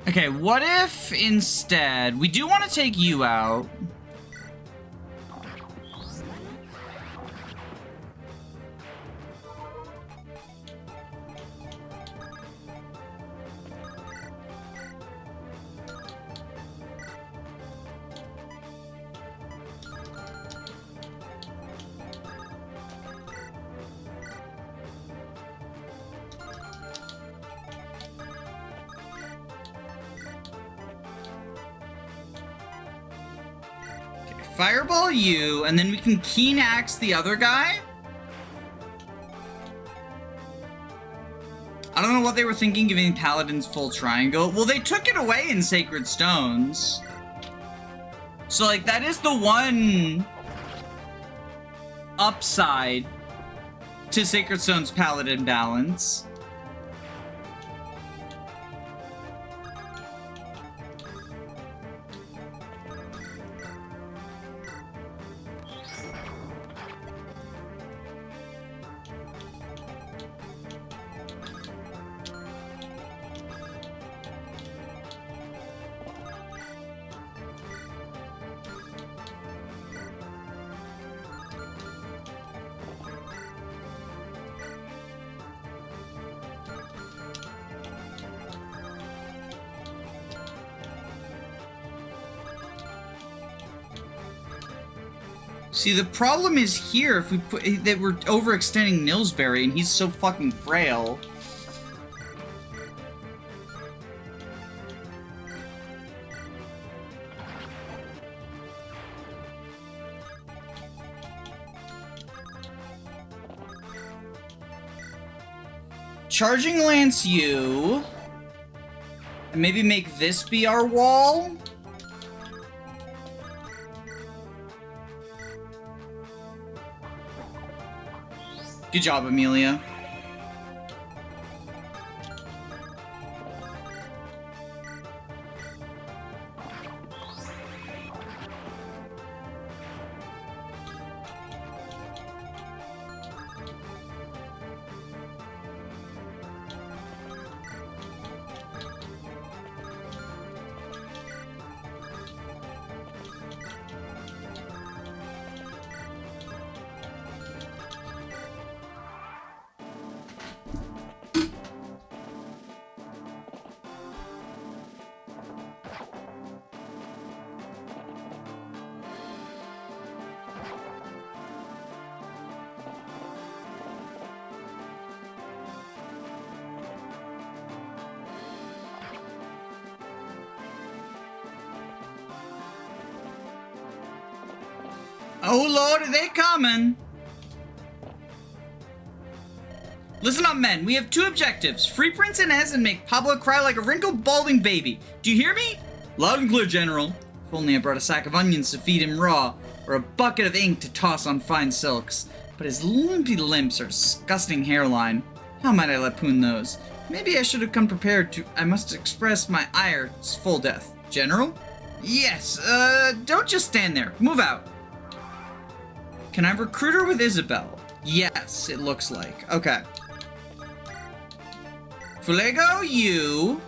Okay, what if instead we do want to take you out? fireball you, and then we can keen axe the other guy? I don't know what they were thinking giving paladins full triangle. Well, they took it away in Sacred Stones. So, like, that is the one upside to Sacred Stone's paladin balance. See, the problem is here, if we put that we're overextending Nilsbury and he's so fucking frail. Charging Lance you. And maybe make this be our wall. Good job, Amelia. Oh Lord, are they coming? Listen up, men. We have two objectives. Free Prince Inez and make Pablo cry like a wrinkled, balding baby. Do you hear me? Loud and clear, General. If only I brought a sack of onions to feed him raw, or a bucket of ink to toss on fine silks. But his limpy lips are disgusting hairline. How might I lampoon those? Maybe I should have come prepared to... I must express my ire. It's full death. General? Yes, don't just stand there. Move out. Can I recruit her with Isabel? Yes, it looks like. Okay. Fulego, you.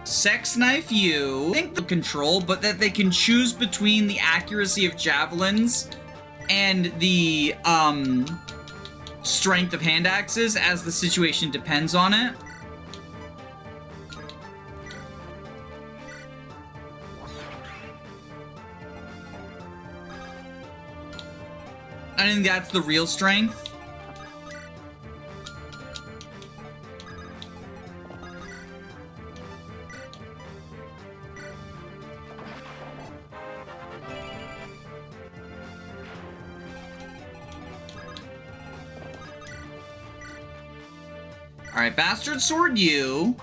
Sex Knife, you. I think the control, but that they can choose between the accuracy of javelins and the, strength of hand axes as the situation depends on it. I think that's the real strength. Alright, Bastard Sword, you.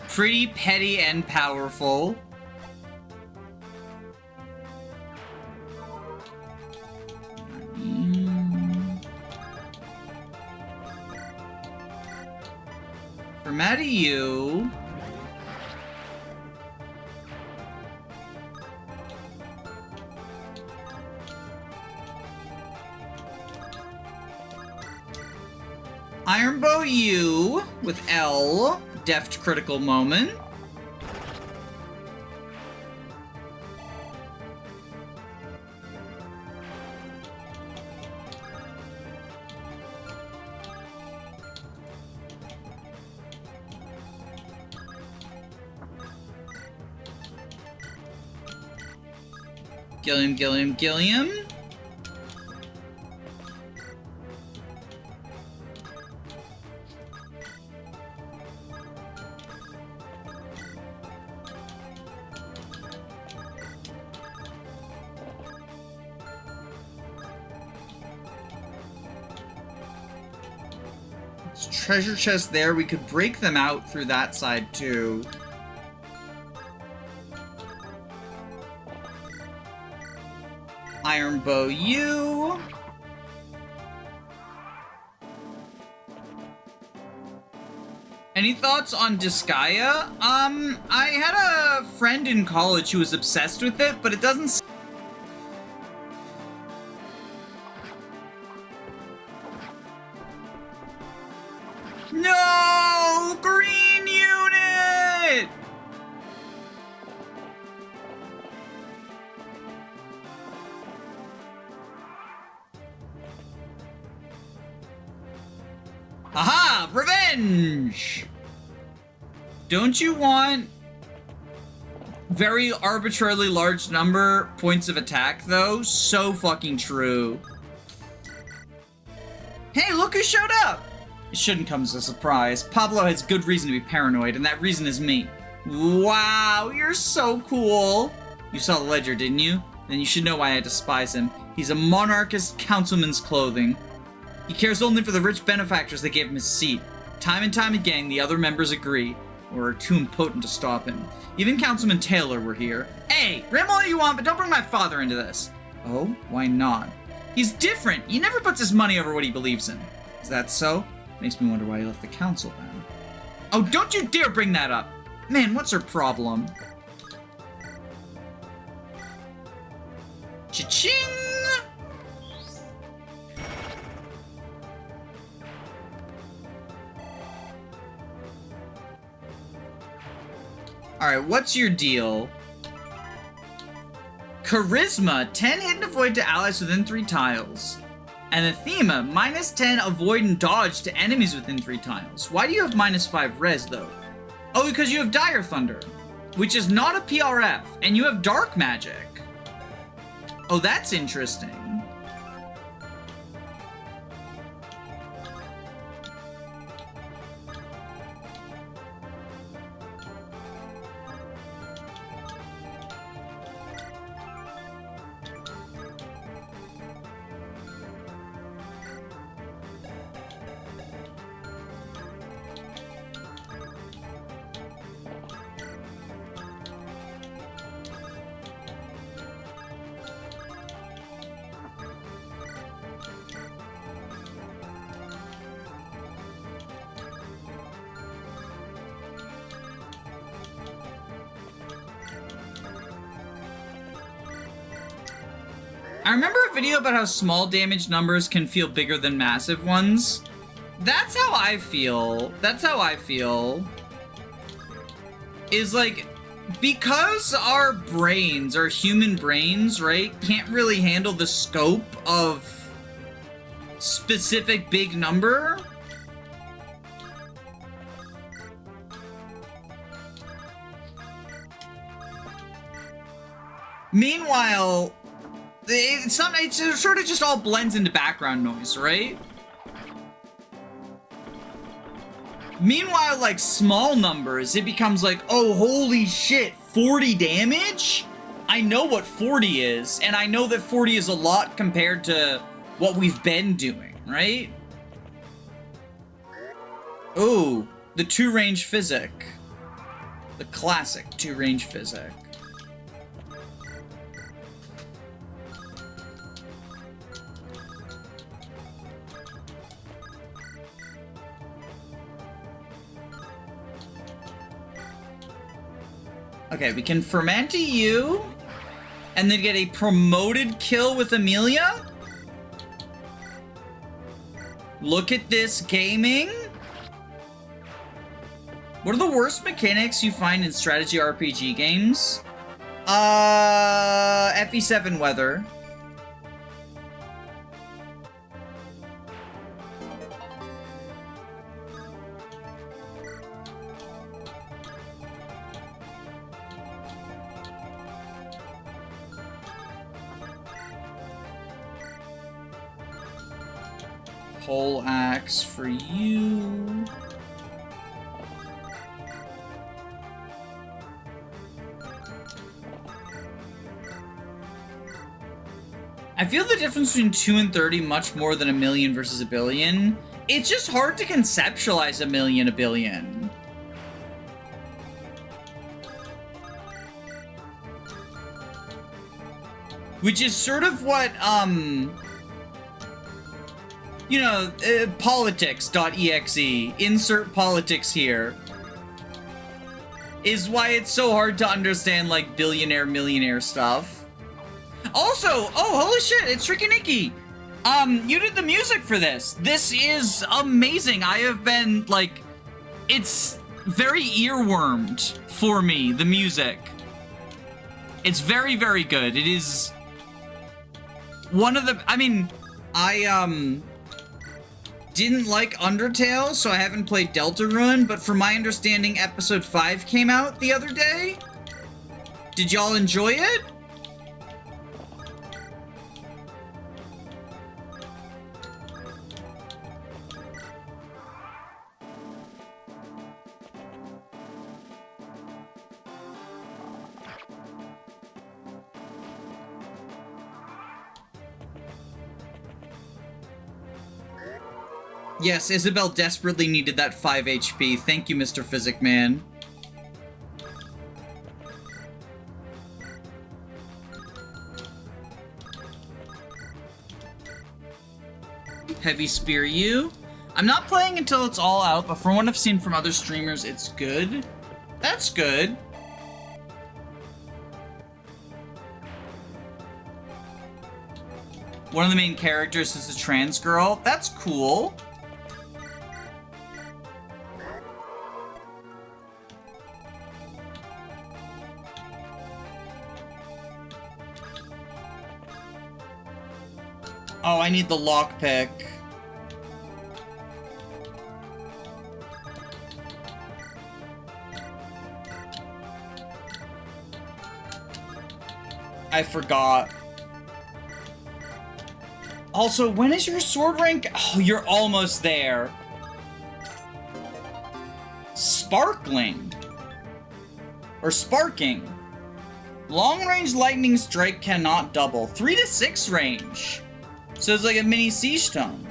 Pretty, petty, and powerful. For Maddie, you. Ironbow you with L, deft critical moment. Gilliam, Gilliam, Gilliam. Treasure chest there. We could break them out through that side too. Iron bow you. Any thoughts on Disgaea? I had a friend in college who was obsessed with it, but it doesn't. No! Green unit! Aha! Revenge! Don't you want very arbitrarily large number points of attack, though? So fucking true. Hey, look who showed up! It shouldn't come as a surprise. Pablo has good reason to be paranoid, and that reason is me. Wow, you're so cool. You saw the ledger, didn't you? Then you should know why I despise him. He's a monarchist councilman's clothing. He cares only for the rich benefactors that gave him his seat. Time and time again, the other members agree, or are too impotent to stop him. Even Councilman Taylor were here. Hey, ramble all you want, but don't bring my father into this. Oh, why not? He's different. He never puts his money over what he believes in. Is that so? Makes me wonder why he left the council then. Oh, don't you dare bring that up! Man, what's her problem? Cha-ching! Alright, what's your deal? Charisma, 10 hit and avoid to allies within 3 tiles. Anathema, minus 10 avoid and dodge to enemies within 3 tiles. Why do you have minus 5 res, though? Oh, because you have Dire Thunder, which is not a PRF, and you have Dark Magic. Oh, that's interesting. I remember a video about how small damage numbers can feel bigger than massive ones. That's how I feel. That's how I feel. Is like, because our brains, our human brains, right, can't really handle the scope of specific big number. Meanwhile, it sort of just all blends into background noise, right? Meanwhile, like, small numbers, it becomes like, oh, holy shit, 40 damage? I know what 40 is, and I know that 40 is a lot compared to what we've been doing, right? Ooh, the 2-range physic. The classic 2-range physic. Okay, we can ferment you, and then get a promoted kill with Amelia. Look at this gaming. What are the worst mechanics you find in strategy RPG games? FE7 weather. Pole axe for you. I feel the difference between 2 and 30 much more than a million versus a billion. It's just hard to conceptualize a million, a billion. Which is sort of what, you know, politics.exe, insert politics here, is why it's so hard to understand, like, billionaire, millionaire stuff. Also, oh, holy shit, it's Tricky Nicky. You did the music for this. This is amazing. I have been, like, it's very earwormed for me, the music. It's very, very good. It is one of the, I mean, I, didn't like Undertale, so I haven't played Deltarune, but from my understanding, episode 5 came out the other day. Did y'all enjoy it? Yes, Isabel desperately needed that 5 HP. Thank you, Mr. Physic Man. Heavy Spear you. I'm not playing until it's all out, but from what I've seen from other streamers, it's good. That's good. One of the main characters is a trans girl. That's cool. Oh, I need the lockpick. I forgot. Also, when is your sword rank? Oh, you're almost there. Sparkling. Or sparking. Long-range lightning strike cannot double. 3 to 6 range. So it's like a mini siege stone.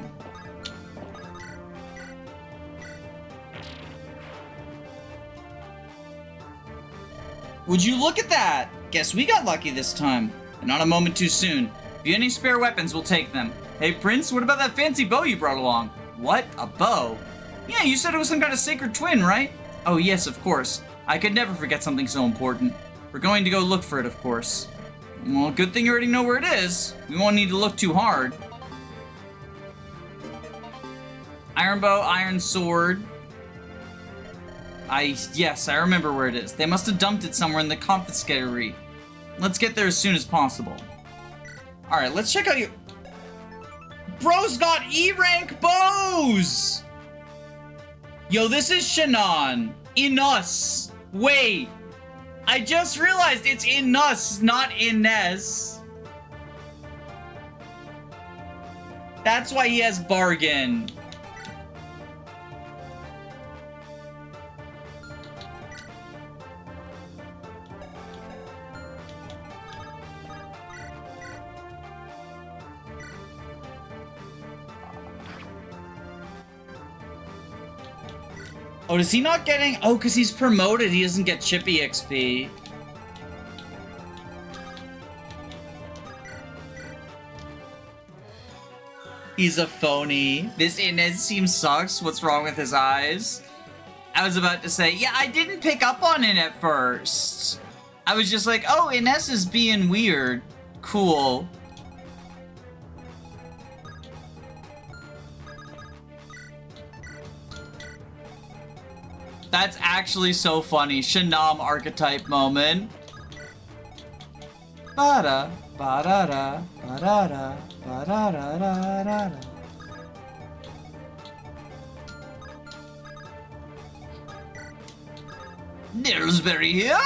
Would you look at that? Guess we got lucky this time. And not a moment too soon. If you have any spare weapons, we'll take them. Hey, Prince, what about that fancy bow you brought along? What? A bow? Yeah, you said it was some kind of sacred twin, right? Oh, yes, of course. I could never forget something so important. We're going to go look for it, of course. Well, good thing you already know where it is. We won't need to look too hard. Iron bow, iron sword. Yes, I remember where it is. They must have dumped it somewhere in the confiscatory. Let's get there as soon as possible. Alright, let's check out your... Bro's got E-rank bows! Yo, this is Shannon. In us. Wait. I just realized it's in us, not Ines. That's why he has bargain. Oh, is he not getting... Oh, because he's promoted, he doesn't get Chippy XP. He's a phony. This Inez team sucks. What's wrong with his eyes? I was about to say, yeah, I didn't pick up on it at first. I was just like, oh, Inez is being weird. Cool. That's actually so funny. Shanam archetype moment. Ba-da, ba-da-da, ba-da-da, ba-da-da-da-da-da. Nilsbury here?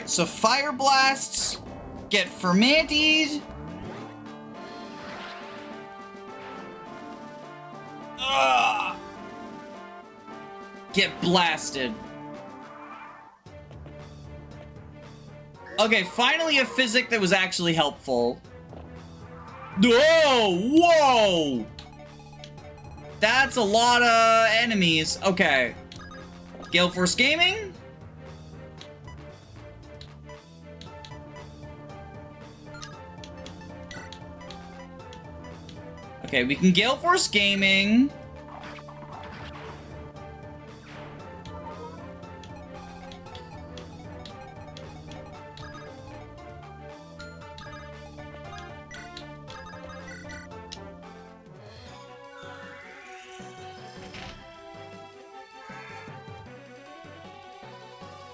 Alright, so Fire Blasts get fermented. Ugh. Get blasted. Okay, finally a physic that was actually helpful. Oh, whoa! That's a lot of enemies. Okay. Gale Force Gaming. Okay, we can Gale Force Gaming.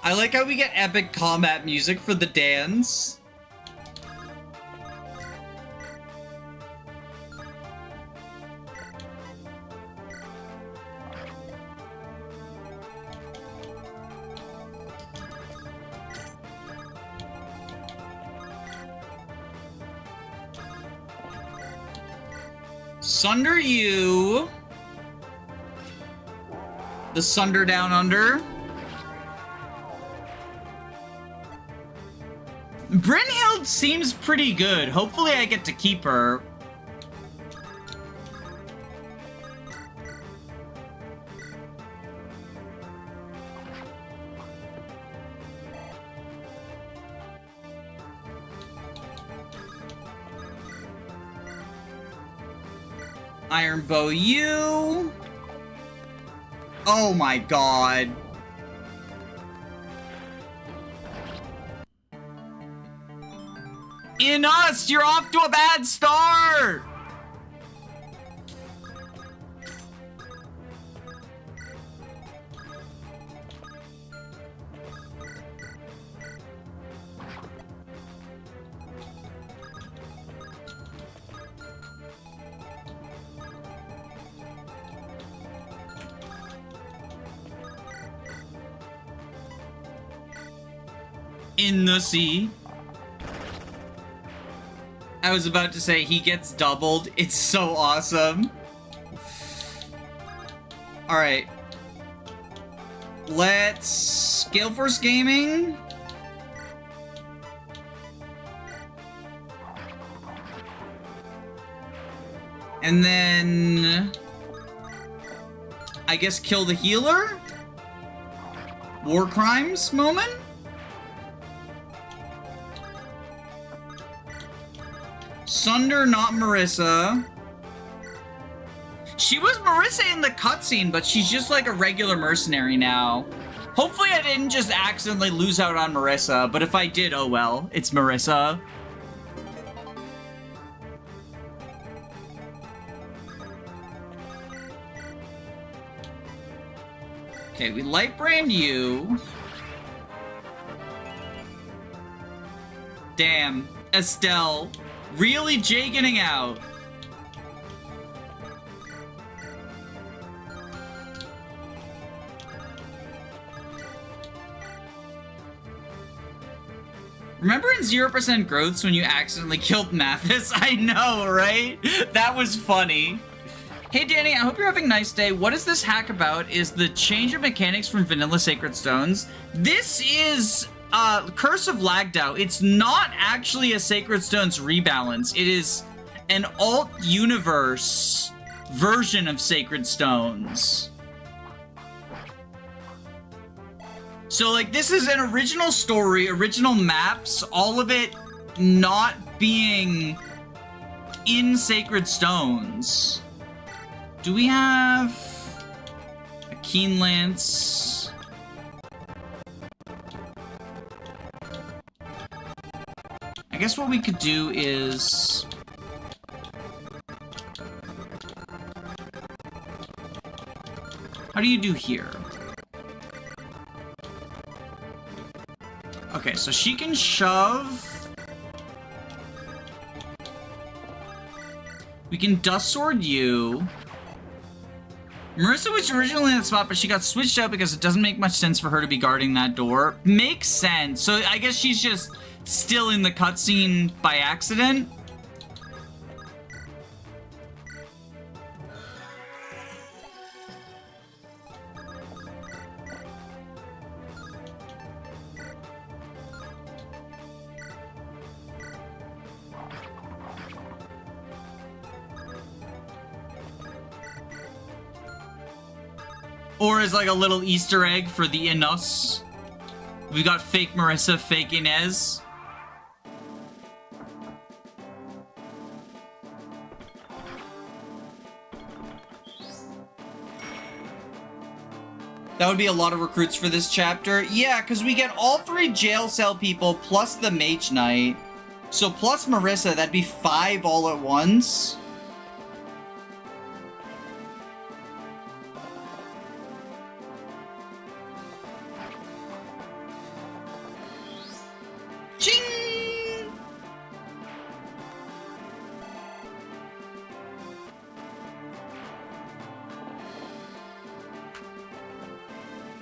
I like how we get epic combat music for the dance. Sunder you. The Sunder Down Under. Brynhild seems pretty good. Hopefully I get to keep her. Iron Bow you. Oh my god. In us, you're off to a bad start. In the sea. I was about to say he gets doubled. It's so awesome. Alright. Let's Gale Force Gaming. And then I guess kill the healer? War Crimes moment? Sunder, not Marissa. She was Marissa in the cutscene, but she's just like a regular mercenary now. Hopefully I didn't just accidentally lose out on Marissa, but if I did, oh well. It's Marissa. Okay, we light brand you. Damn, Estelle. Really jagging out. Remember in 0% growths when you accidentally killed Mathis? I know, right? That was funny. Hey Danny, I hope you're having a nice day. What is this hack about? Is the change of mechanics from vanilla Sacred Stones? This is Curse of Lagdao. It's not actually a Sacred Stones rebalance. It is an alt-universe version of Sacred Stones. So, like, this is an original story, original maps, all of it not being in Sacred Stones. Do we have a Keen Lance? I guess what we could do is... How do you do here? Okay, so she can shove. We can Dust Sword you. Marissa was originally in that spot, but she got switched out because it doesn't make much sense for her to be guarding that door. Makes sense. So I guess she's just still in the cutscene by accident. Or as like a little Easter egg for the Inus. We got fake Marissa, fake Inez. That would be a lot of recruits for this chapter. Yeah, because we get all 3 jail cell people plus the Mage Knight. So plus Marissa, that'd be 5 all at once. Ching!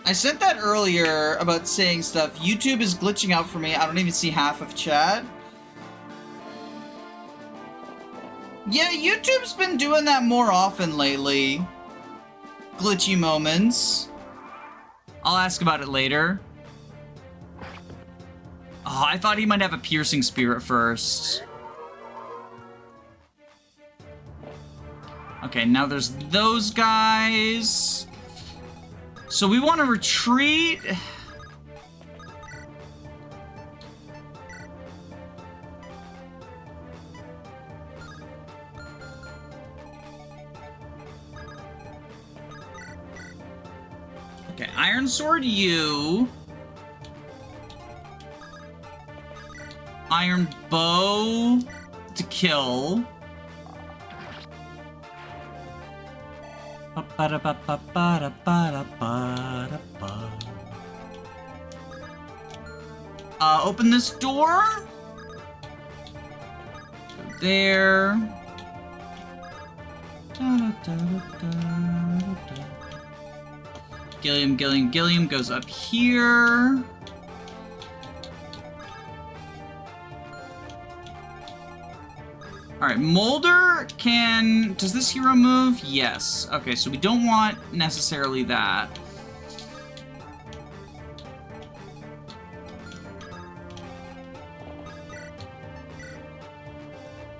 I sent that earlier about saying stuff. YouTube is glitching out for me. I don't even see half of chat. Yeah, YouTube's been doing that more often lately. Glitchy moments. I'll ask about it later. Oh, I thought he might have a piercing spear at first. Okay, now there's those guys. So we want to retreat. Okay, Iron Sword you. Iron Bow to kill. Open this door. Go there. Gilliam goes up here. Alright, Molder can... Does this hero move? Yes. Okay, so we don't want necessarily that.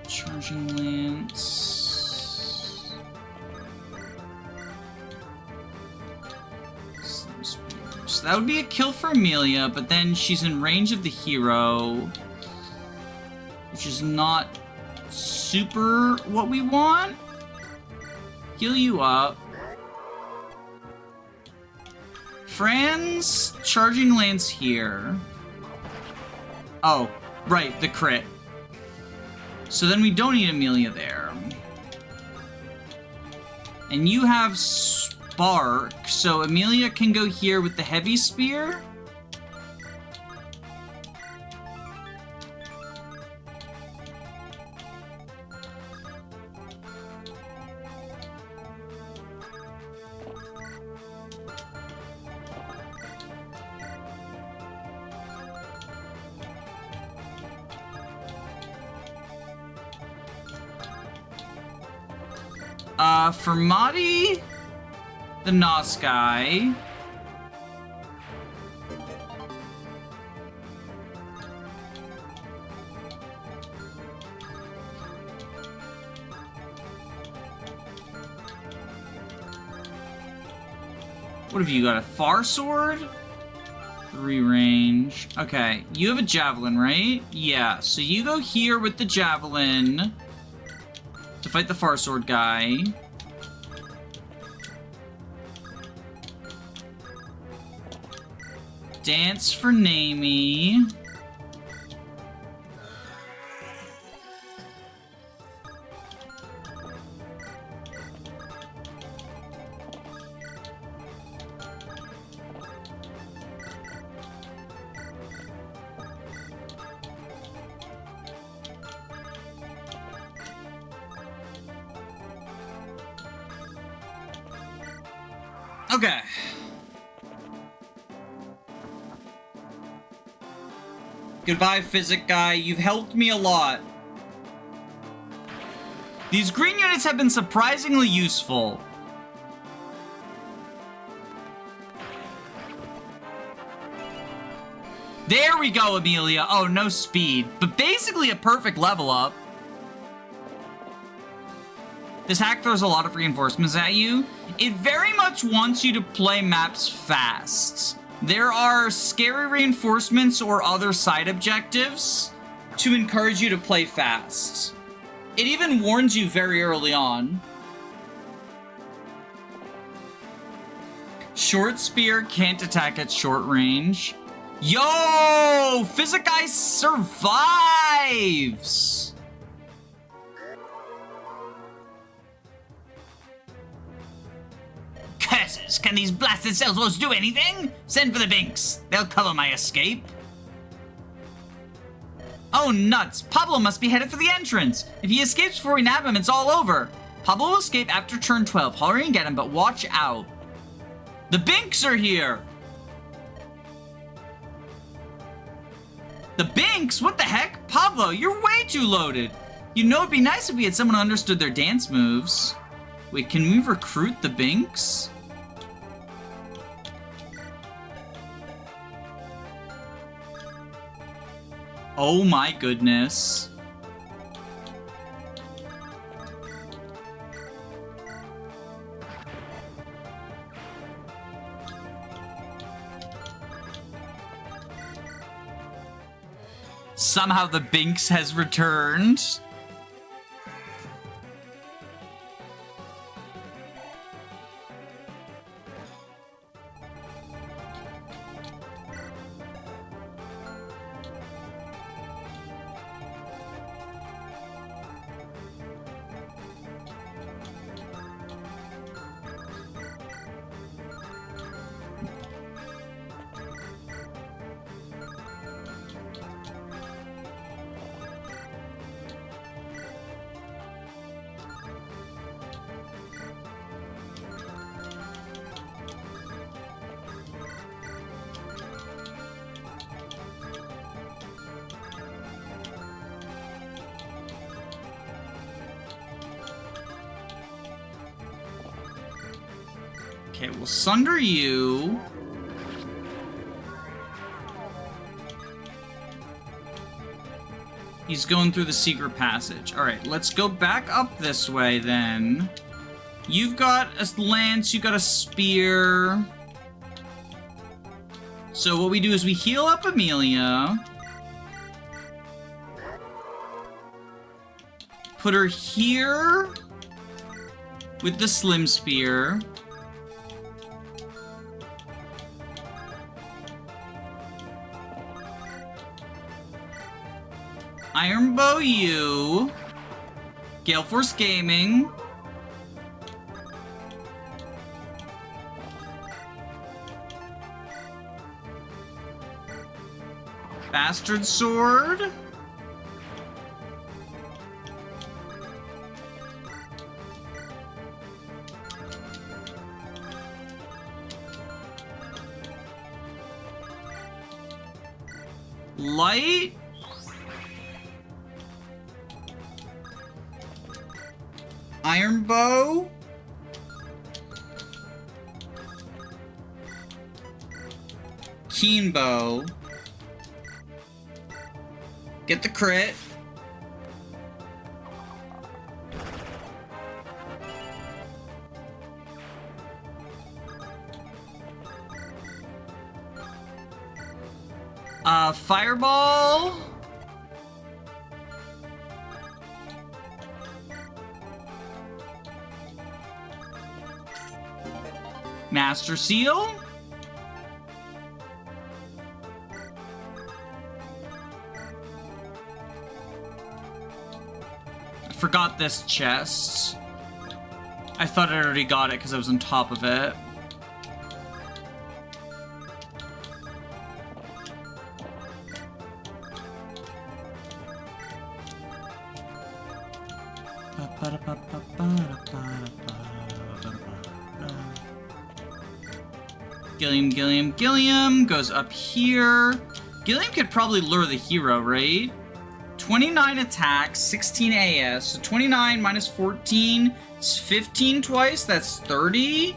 Charging Lance. So that would be a kill for Amelia, but then she's in range of the hero, which is not super what we want. Heal you up. Fran's charging lance here. Oh, right, the crit. So then we don't need Amelia there. And you have Spark, so Amelia can go here with the heavy spear. For Madi, the Nos guy. What have you got? A far sword? 3 range. Okay, you have a javelin, right? Yeah, so you go here with the javelin to fight the far sword guy. Dance for Namie. Okay. Goodbye, physic guy. You've helped me a lot. These green units have been surprisingly useful. There we go, Amelia. Oh, no speed, but basically a perfect level up. This hack throws a lot of reinforcements at you. It very much wants you to play maps fast. There are scary reinforcements or other side objectives to encourage you to play fast. It even warns you very early on. Short spear can't attack at short range. Yo! Physic guy survives! Curses! Can these blasted sellswords do anything? Send for the Binks. They'll cover my escape. Oh, nuts. Pablo must be headed for the entrance. If he escapes before we nab him, it's all over. Pablo will escape after turn 12. Hurry and get him, but watch out. The Binks are here! The Binks? What the heck? Pablo, you're way too loaded. You know, it'd be nice if we had someone who understood their dance moves. Wait, can we recruit the Binks? Oh my goodness. Somehow the Binks has returned. Okay, we'll sunder you. He's going through the secret passage. Alright, let's go back up this way then. You've got a lance, you've got a spear. So what we do is we heal up Amelia. Put her here with the slim spear. Iron Bow you. Gale Force Gaming. Bastard Sword. Light. Iron Bow. Keen Bow. Get the crit. Fireball. Master Seal. I forgot this chest. I thought I already got it because I was on top of it. Gilliam goes up here. Gilliam could probably lure the hero, right? 29 attack, 16 AS. So 29 minus 14 is 15 twice. That's 30.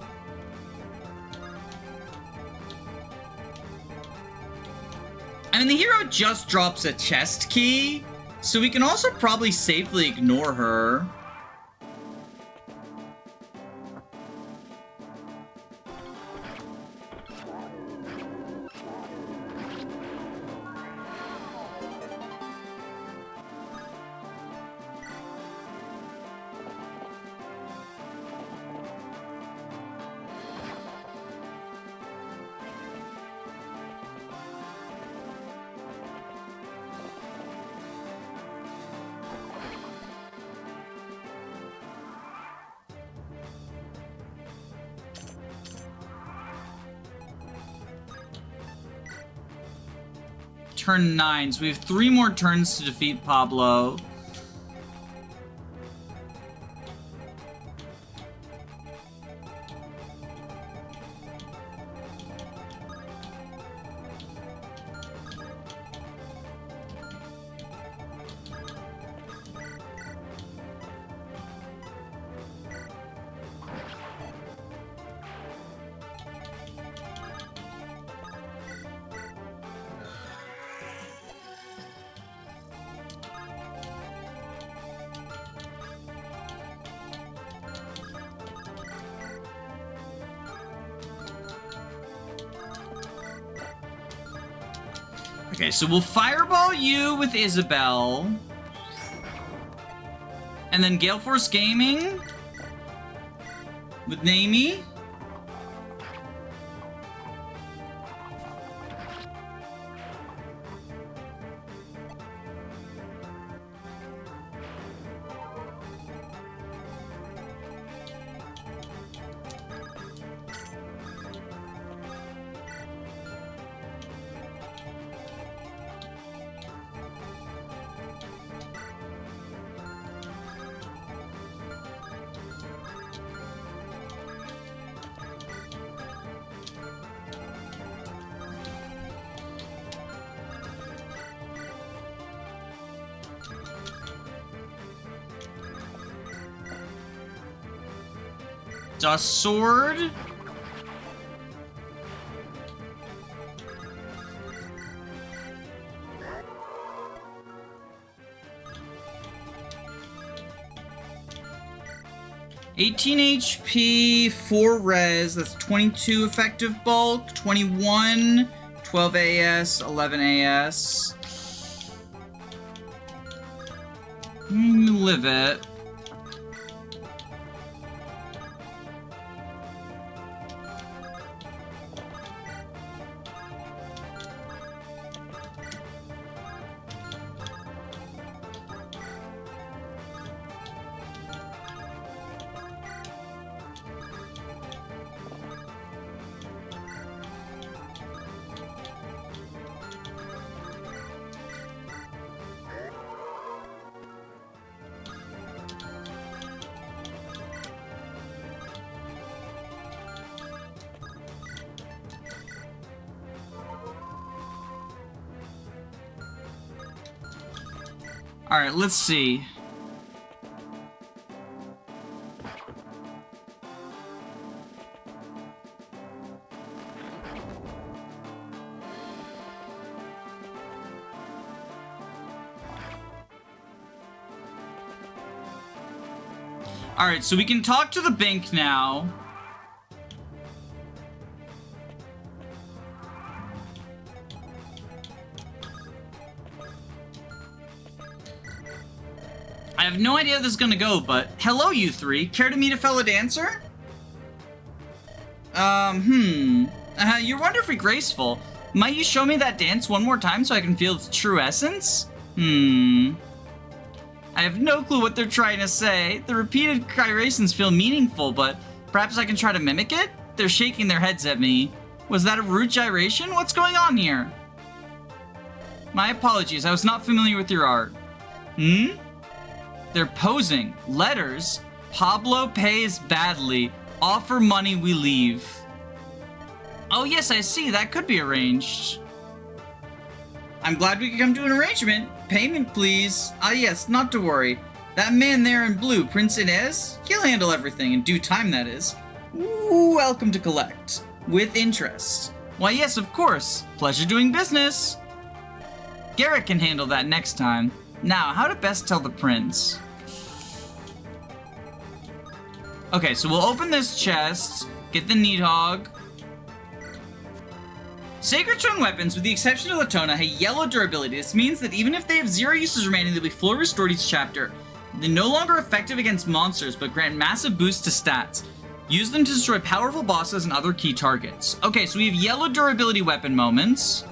I mean, the hero just drops a chest key, so we can also probably safely ignore her. Turn 9, so we have 3 more turns to defeat Pablo. Okay, so we'll fireball you with Isabel. And then Gale Force Gaming with Naomi. Dust Sword. $18 HP, 4 res, that's 22 effective bulk, 21, 12 AS, 11 AS. Live it. Alright, let's see. Alright, so we can talk to the bank now. I have no idea how this is gonna go, but hello, you three. Care to meet a fellow dancer? You're wonderfully graceful. Might you show me that dance one more time so I can feel its true essence? I have no clue what they're trying to say. The repeated gyrations feel meaningful, but perhaps I can try to mimic it? They're shaking their heads at me. Was that a root gyration? What's going on here? My apologies, I was not familiar with your art. They're posing. Letters. Pablo pays badly. Offer money, we leave. Oh yes, I see. That could be arranged. I'm glad we could come to an arrangement. Payment, please. Ah yes, not to worry. That man there in blue, Prince Inez, he'll handle everything in due time, that is. Ooh, welcome to collect. With interest. Why yes, of course. Pleasure doing business. Garrett can handle that next time. Now, how to best tell the prince? Okay, so we'll open this chest, get the Needhog. Sacred Stone weapons, with the exception of Latona, have yellow durability. This means that even if they have 0 uses remaining, they'll be fully restored each chapter. They're no longer effective against monsters, but grant massive boosts to stats. Use them to destroy powerful bosses and other key targets. Okay, so we have yellow durability weapon moments.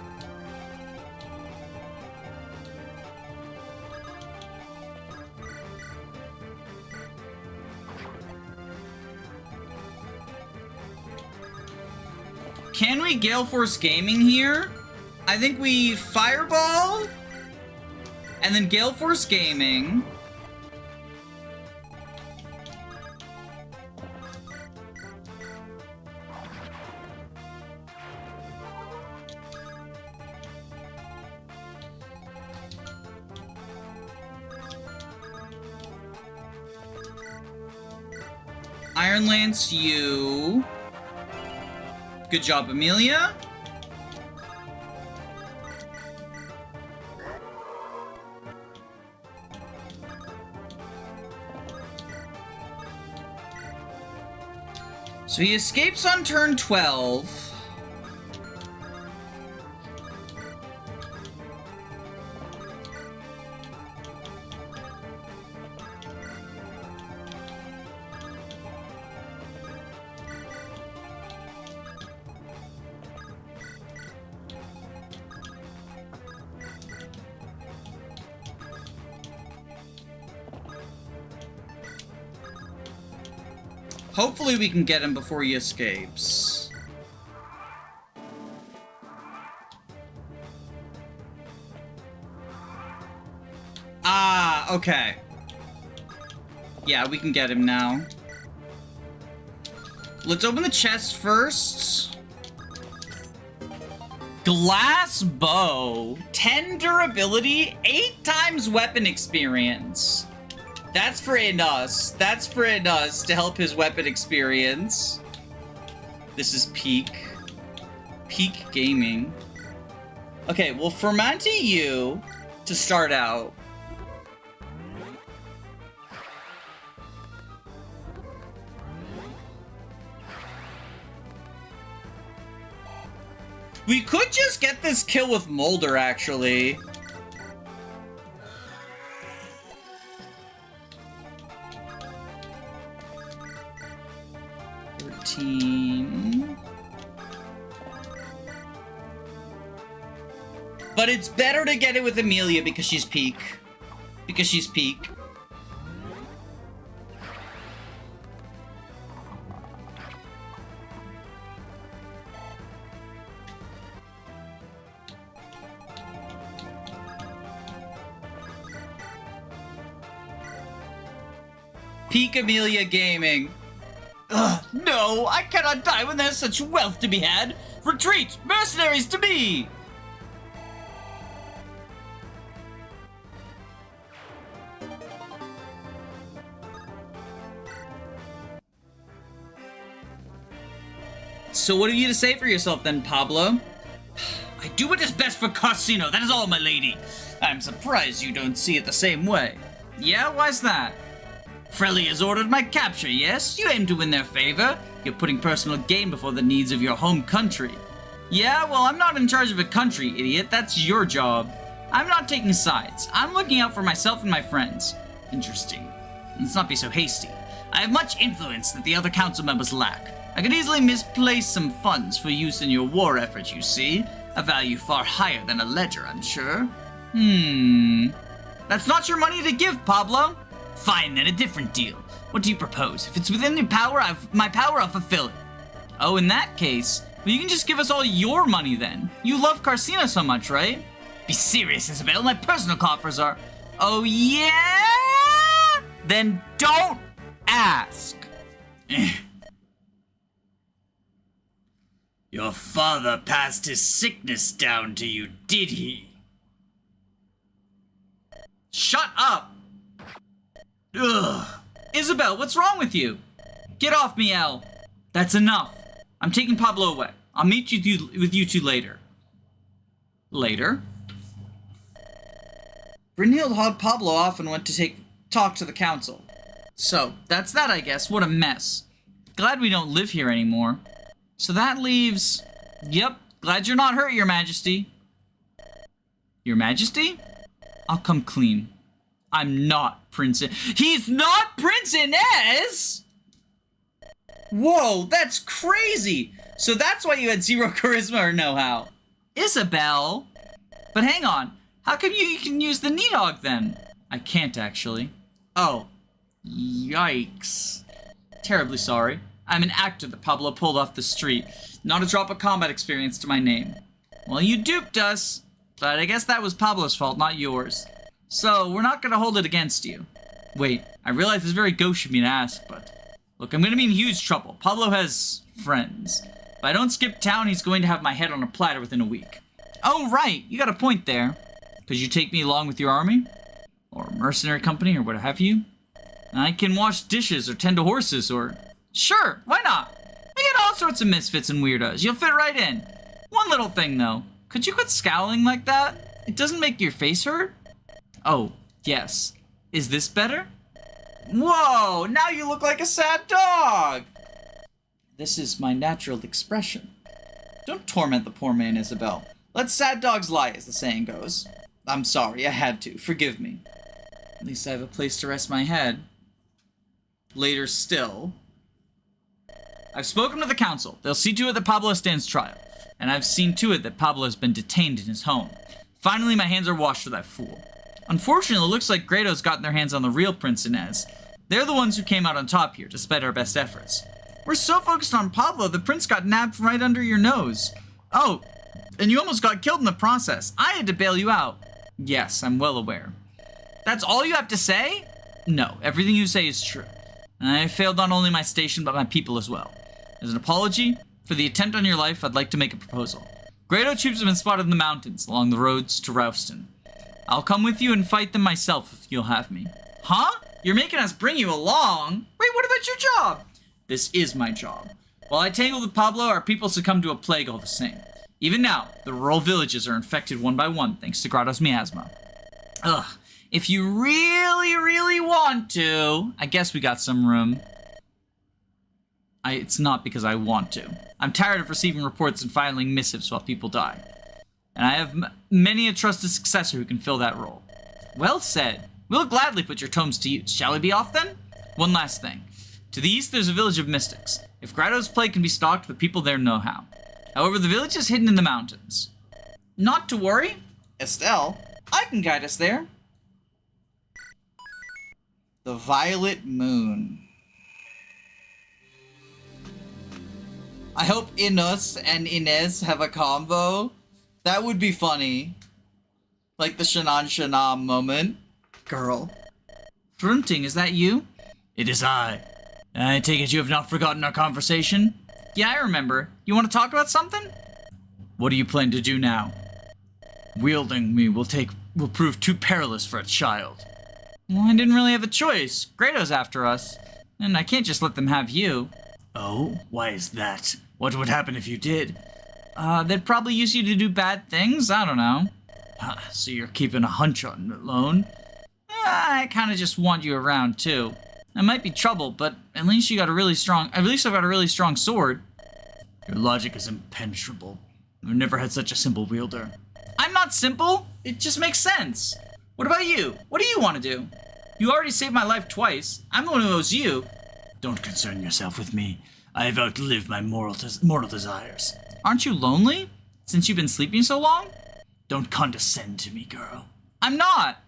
Can we Gale Force Gaming here? I think we Fireball, and then Gale Force Gaming. Iron Lance you. Good job, Amelia. So he escapes on turn 12. Hopefully we can get him before he escapes. Ah, okay. Yeah, we can get him now. Let's open the chest first. Glass bow. 10 durability, 8 times weapon experience. That's for us. That's for us to help his weapon experience. This is peak. Peak gaming. Okay, well, Fermanti you to start out. We could just get this kill with Molder, actually. But it's better to get it with Amelia because she's peak. Because she's peak. Peak Amelia Gaming. Ugh, no, I cannot die when there's such wealth to be had. Retreat! Mercenaries to me! So what have you to say for yourself then, Pablo? I do what is best for Carsino, that is all, my lady. I'm surprised you don't see it the same way. Yeah, why's that? Frelly has ordered my capture, yes? You aim to win their favor. You're putting personal gain before the needs of your home country. Yeah, well, I'm not in charge of a country, idiot. That's your job. I'm not taking sides. I'm looking out for myself and my friends. Interesting. Let's not be so hasty. I have much influence that the other council members lack. I could easily misplace some funds for use in your war effort, you see. A value far higher than a ledger, I'm sure. That's not your money to give, Pablo. Fine, then, a different deal. What do you propose? If it's within your power, my power, I'll fulfill it. Oh, in that case, well, you can just give us all your money, then. You love Carsino so much, right? Be serious, Isabel. My personal coffers are... Oh, yeah? Then don't ask. Your father passed his sickness down to you, did he? Shut up! Ugh. Isabel, what's wrong with you? Get off me, Elle. That's enough. I'm taking Pablo away. I'll meet with you two later. Later? Brynhild hauled Pablo off and went to talk to the council. So, that's that, I guess. What a mess. Glad we don't live here anymore. So that leaves... Yep, glad you're not hurt, Your Majesty. Your Majesty? I'll come clean. I'm not Prince... He's not Prince Inez?! Whoa, that's crazy! So that's why you had 0 charisma or know-how. Isabel? But hang on, how come you can use the Nidhogg then? I can't actually. Oh. Yikes. Terribly sorry. I'm an actor that Pablo pulled off the street. Not a drop of combat experience to my name. Well, you duped us. But I guess that was Pablo's fault, not yours. So, we're not gonna hold it against you. Wait, I realize it's very gauche of me to ask, but... Look, I'm gonna be in huge trouble. Pablo has friends. If I don't skip town, he's going to have my head on a platter within a week. Oh, right, you got a point there. Could you take me along with your army? Or mercenary company, or what have you? I can wash dishes, or tend to horses, or... Sure, why not? We get all sorts of misfits and weirdos. You'll fit right in. One little thing, though. Could you quit scowling like that? It doesn't make your face hurt? Oh, yes. Is this better? Whoa, now you look like a sad dog! This is my natural expression. Don't torment the poor man, Isabel. Let sad dogs lie, as the saying goes. I'm sorry, I had to. Forgive me. At least I have a place to rest my head. Later still. I've spoken to the council. They'll see to it that Pablo stands trial. And I've seen to it that Pablo has been detained in his home. Finally, my hands are washed for that fool. Unfortunately, it looks like Grado's gotten their hands on the real Prince Inez. They're the ones who came out on top here, despite our best efforts. We're so focused on Pablo, the prince got nabbed right under your nose. Oh, and you almost got killed in the process. I had to bail you out. Yes, I'm well aware. That's all you have to say? No, everything you say is true. And I failed not only my station, but my people as well. As an apology for the attempt on your life, I'd like to make a proposal. Grado troops have been spotted in the mountains, along the roads to Rouston. I'll come with you and fight them myself if you'll have me. Huh? You're making us bring you along? Wait, what about your job? This is my job. While I tangled with Pablo, our people succumbed to a plague all the same. Even now, the rural villages are infected one by one, thanks to Grado's miasma. Ugh. If you really, really want to, I guess we got some room. It's not because I want to. I'm tired of receiving reports and filing missives while people die. And I have many a trusted successor who can fill that role. Well said. We'll gladly put your tomes to use. Shall we be off then? One last thing. To the east, there's a village of mystics. If Grado's plague can be stalked, the people there know how. However, the village is hidden in the mountains. Not to worry. Estelle, I can guide us there. The Violet Moon. I hope Inez and Inez have a combo. That would be funny. Like the Shannon Shanam moment. Girl. Frunting, is that you? It is I. I take it you have not forgotten our conversation? Yeah, I remember. You want to talk about something? What do you plan to do now? Wielding me will prove too perilous for a child. Well, I didn't really have a choice. Grado's after us. And I can't just let them have you. Oh? Why is that? What would happen if you did? They'd probably use you to do bad things? I don't know. So you're keeping a hunch on it alone? I kind of just want you around, too. It might be trouble, but at least I've got a really strong sword. Your logic is impenetrable. I've never had such a simple wielder. I'm not simple. It just makes sense. What about you? What do you want to do? You already saved my life twice. I'm the one who owes you. Don't concern yourself with me. I have outlived my mortal desires. Aren't you lonely? Since you've been sleeping so long? Don't condescend to me, girl. I'm not.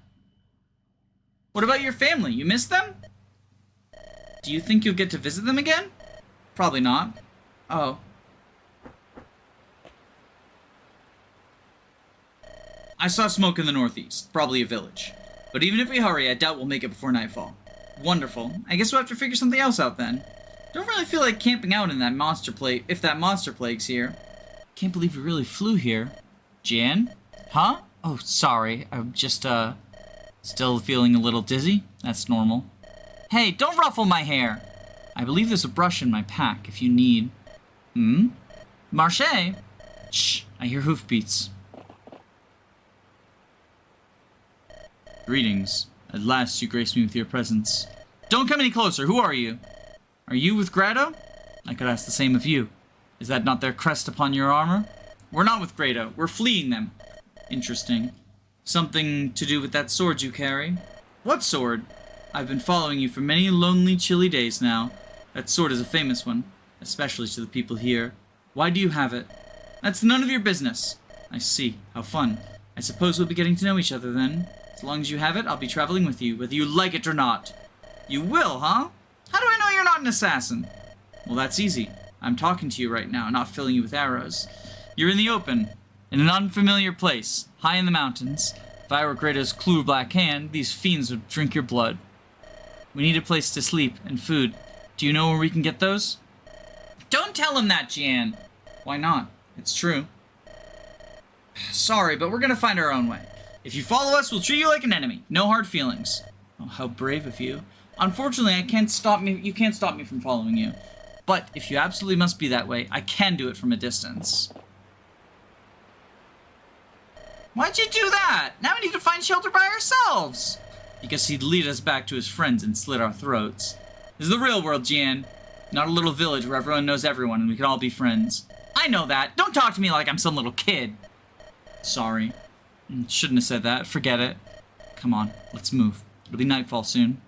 What about your family? You miss them? Do you think you'll get to visit them again? Probably not. Oh. I saw smoke in the northeast. Probably a village. But even if we hurry, I doubt we'll make it before nightfall. Wonderful. I guess we'll have to figure something else out then. Don't really feel like camping out in that monster plague if that monster plague's here. Can't believe we really flew here. Jan? Huh? Oh, sorry. I'm just, still feeling a little dizzy. That's normal. Hey, don't ruffle my hair! I believe there's a brush in my pack if you need. Hmm? Marche? Shh, I hear hoofbeats. Greetings. At last you grace me with your presence. Don't come any closer. Who are you? Are you with Grado? I could ask the same of you. Is that not their crest upon your armor? We're not with Grado. We're fleeing them. Interesting. Something to do with that sword you carry? What sword? I've been following you for many lonely, chilly days now. That sword is a famous one, especially to the people here. Why do you have it? That's none of your business. I see. How fun. I suppose we'll be getting to know each other then. As long as you have it, I'll be traveling with you, whether you like it or not. You will, huh? How do I know you're not an assassin? Well, that's easy. I'm talking to you right now, not filling you with arrows. You're in the open, in an unfamiliar place, high in the mountains. If I were Grado's clue black hand, these fiends would drink your blood. We need a place to sleep and food. Do you know where we can get those? Don't tell him that, Jan. Why not? It's true. Sorry, but we're gonna find our own way. If you follow us, we'll treat you like an enemy. No hard feelings. Oh, how brave of you. Unfortunately, you can't stop me from following you. But if you absolutely must be that way, I can do it from a distance. Why'd you do that? Now we need to find shelter by ourselves. Because he'd lead us back to his friends and slit our throats. This is the real world, Jan. Not a little village where everyone knows everyone and we can all be friends. I know that. Don't talk to me like I'm some little kid. Sorry. Shouldn't have said that. Forget it. Come on, let's move. It'll be nightfall soon.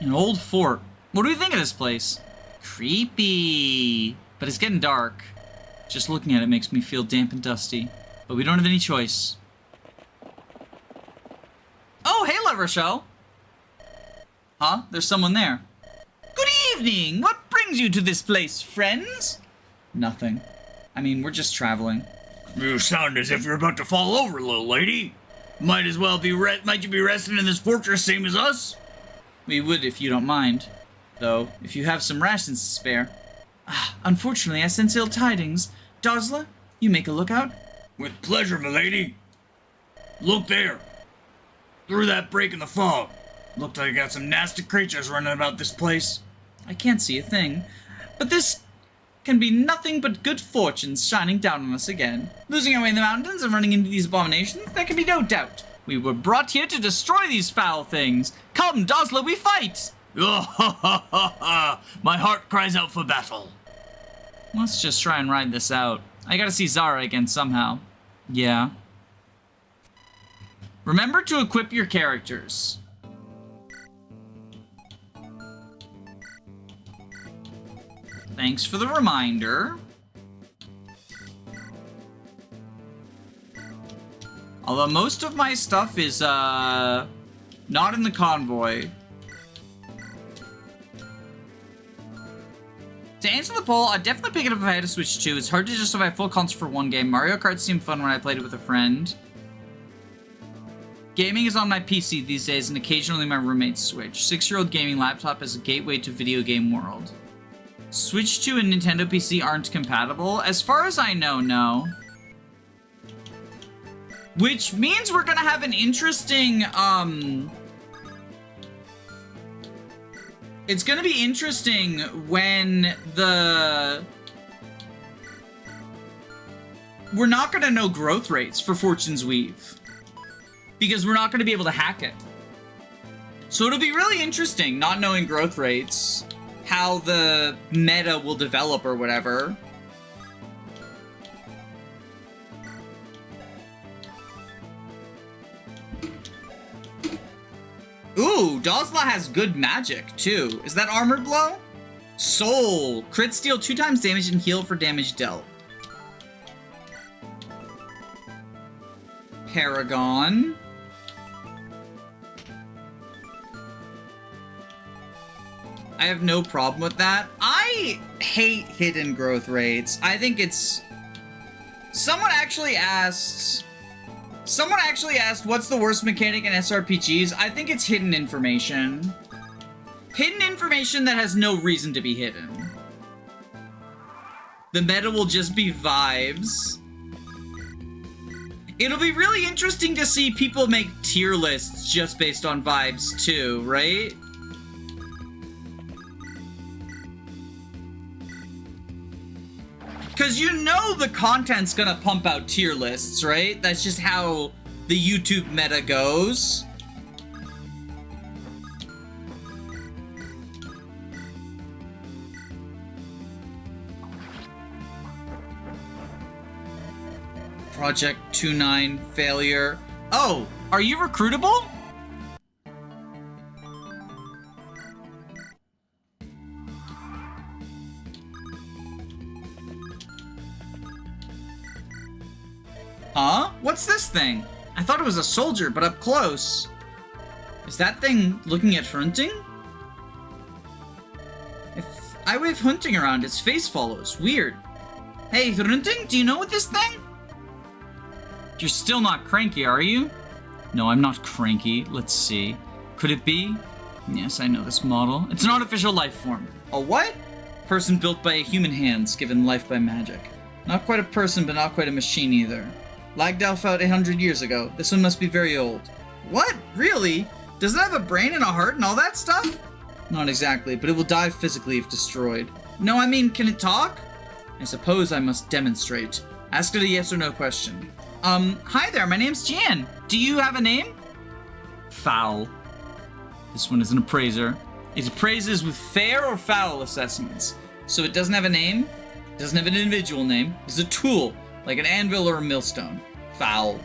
An old fort. What do we think of this place? Creepy. But it's getting dark. Just looking at it makes me feel damp and dusty. But we don't have any choice. Oh, hey, Lover Show. Huh? There's someone there. Good evening. What brings you to this place, friends? Nothing. I mean, we're just traveling. You sound as if you're about to fall over, little lady. Might as well be might you be resting in this fortress same as us? We would if you don't mind. Though, if you have some rations to spare. Unfortunately, I sense ill tidings. Dosla, you make a lookout? With pleasure, milady. Look there. Through that break in the fog. Looked like I got some nasty creatures running about this place. I can't see a thing. But this can be nothing but good fortunes shining down on us again. Losing our way in the mountains and running into these abominations, there can be no doubt. We were brought here to destroy these foul things. Come, Dosla, we fight! Oh, ha, ha, ha, ha. My heart cries out for battle. Let's just try and ride this out. I gotta see Zara again somehow. Yeah. Remember to equip your characters. Thanks for the reminder. Although most of my stuff is, not in the convoy. To answer the poll, I'd definitely pick it up if I had to switch to. It's hard to justify full console for one game. Mario Kart seemed fun when I played it with a friend. Gaming is on my PC these days, and occasionally my roommates switch. 6-year-old gaming laptop is a gateway to video game world. Switch 2 and Nintendo PC aren't compatible? As far as I know, no. Which means we're gonna have an interesting, it's gonna be interesting when we're not gonna know growth rates for Fortune's Weave. Because we're not gonna be able to hack it. So it'll be really interesting not knowing growth rates, how the meta will develop or whatever. Ooh, Dosla has good magic, too. Is that Armored Blow? Soul. Crit steal 2 times damage and heal for damage dealt. Paragon. I have no problem with that. I hate hidden growth rates. I think it's... Someone actually asked, what's the worst mechanic in SRPGs? I think it's hidden information. Hidden information that has no reason to be hidden. The meta will just be vibes. It'll be really interesting to see people make tier lists just based on vibes too, right? Because you know the content's gonna pump out tier lists, right? That's just how the YouTube meta goes. Project 29 failure. Oh, are you recruitable? Huh? What's this thing? I thought it was a soldier, but up close. Is that thing looking at hunting? If I wave hunting around, its face follows. Weird. Hey, hunting, do you know what this thing? You're still not cranky, are you? No, I'm not cranky. Let's see. Could it be? Yes, I know this model. It's an artificial life form. A what? Person built by human hands, given life by magic. Not quite a person, but not quite a machine either. Lagdao fought 800 years ago. This one must be very old. What? Really? Does it have a brain and a heart and all that stuff? Not exactly, but it will die physically if destroyed. No, I mean, can it talk? I suppose I must demonstrate. Ask it a yes or no question. Hi there, my name's Jan. Do you have a name? Foul. This one is an appraiser. It appraises with fair or foul assessments. So it doesn't have a name, doesn't have an individual name, it's a tool, like an anvil or a millstone. Foul.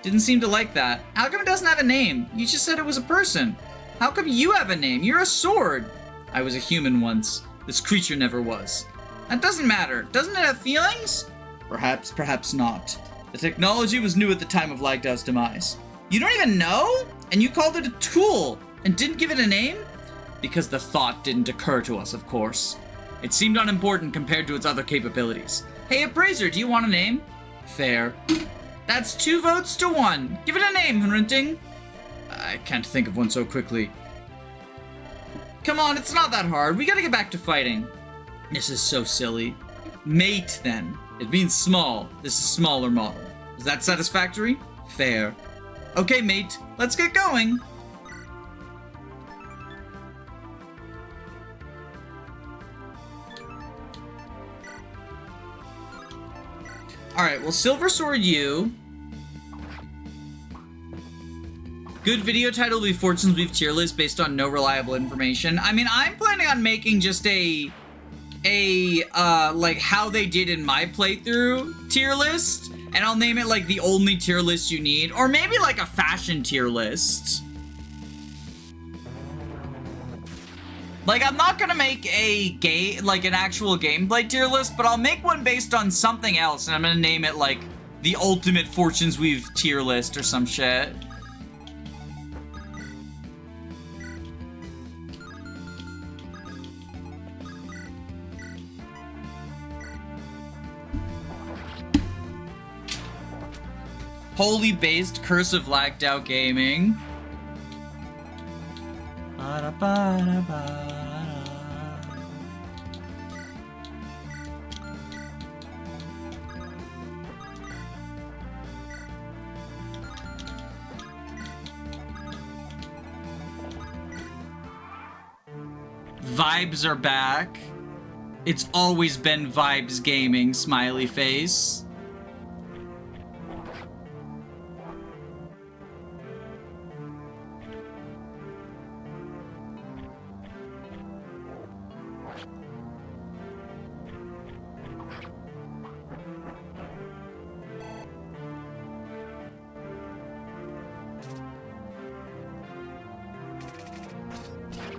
Didn't seem to like that. How come it doesn't have a name? You just said it was a person. How come you have a name? You're a sword. I was a human once. This creature never was. That doesn't matter. Doesn't it have feelings? Perhaps, perhaps not. The technology was new at the time of Lagdao's demise. You don't even know? And you called it a tool and didn't give it a name? Because the thought didn't occur to us, of course. It seemed unimportant compared to its other capabilities. Hey, appraiser, do you want a name? Fair. That's 2 votes to 1. Give it a name, Hunting. I can't think of one so quickly. Come on, it's not that hard. We gotta get back to fighting. This is so silly. Mate, then. It means small. This is smaller model. Is that satisfactory? Fair. Okay, mate, let's get going. Alright, well, Silver Sword you. Good video title will be Fortune's Weave tier list based on no reliable information. I mean, I'm planning on making just like how they did in my playthrough tier list, and I'll name it like the only tier list you need, or maybe like a fashion tier list. Like, I'm not gonna make an actual gameplay tier list, but I'll make one based on something else, and I'm gonna name it like the ultimate Fortune's Weave tier list or some shit. Holy based Curse of Lagdao Gaming. Vibes are back. It's always been Vibes Gaming, smiley face.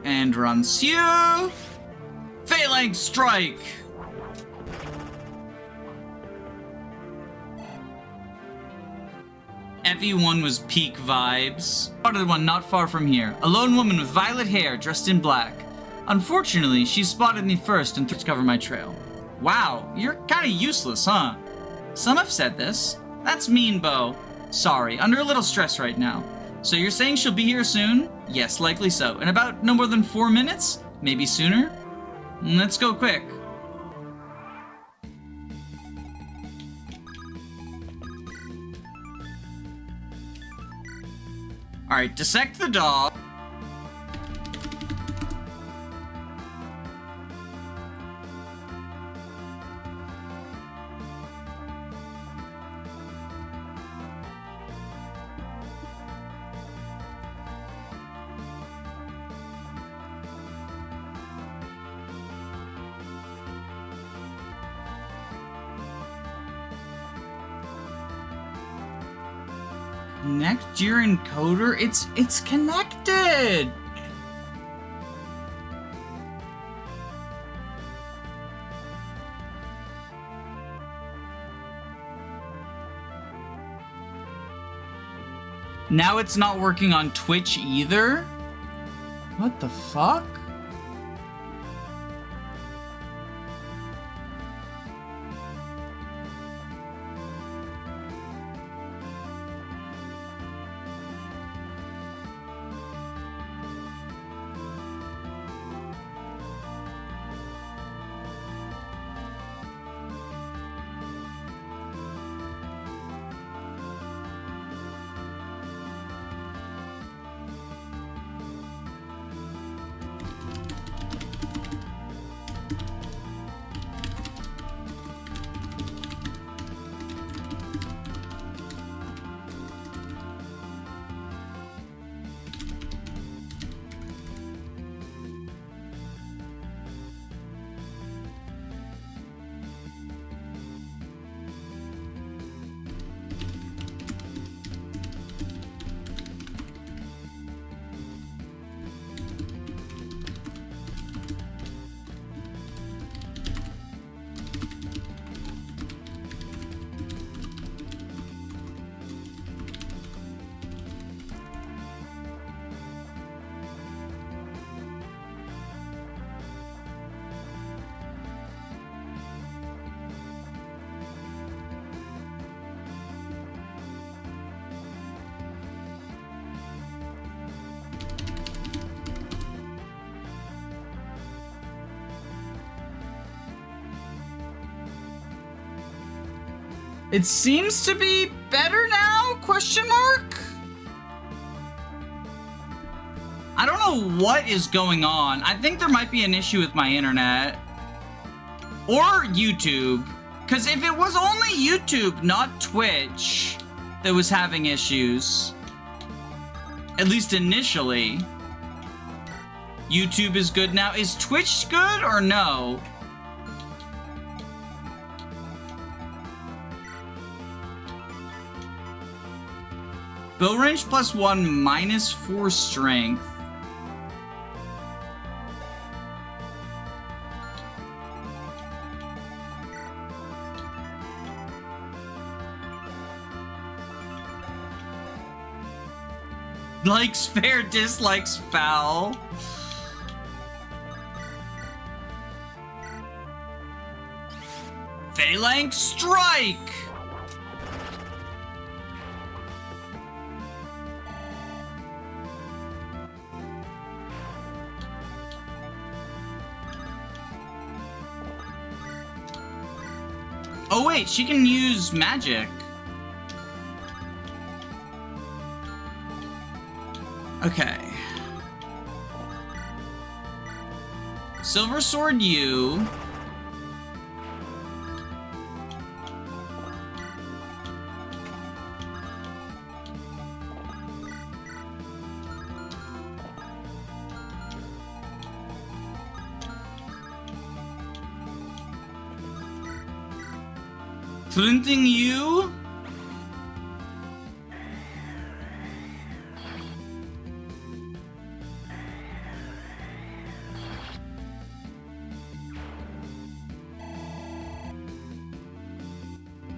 And Ranciu! Phalanx Strike! FE1 was peak vibes. Spotted one not far from here. A lone woman with violet hair dressed in black. Unfortunately, she spotted me first and to cover my trail. Wow, you're kinda useless, huh? Some have said this. That's mean, Bo. Sorry, under a little stress right now. So you're saying she'll be here soon? Yes, likely so. In about no more than 4 minutes? Maybe sooner? Let's go quick. Alright, dissect the dog. Connect your encoder? It's connected! Now it's not working on Twitch either? What the fuck? It seems to be better now? Question mark? I don't know what is going on. I think there might be an issue with my internet. Or YouTube. Because if it was only YouTube, not Twitch, that was having issues, at least initially, YouTube is good now. Is Twitch good or no? Bow range +1, -4 strength. Likes fair, dislikes foul. Phalanx strike! Oh wait, she can use magic. Okay. Silver Sword U. Flinting U.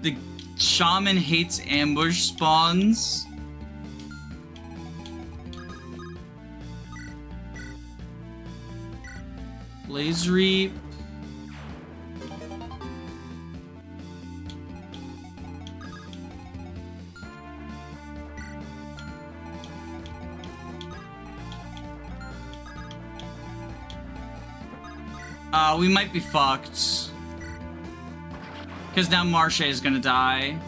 The shaman hates ambush spawns. Blaze Reap. We might be fucked. Because now Marche is gonna die.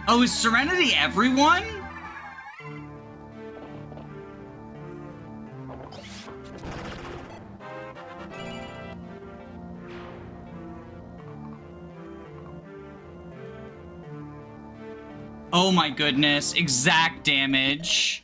Oh, is Serenity everyone? Oh my goodness, exact damage.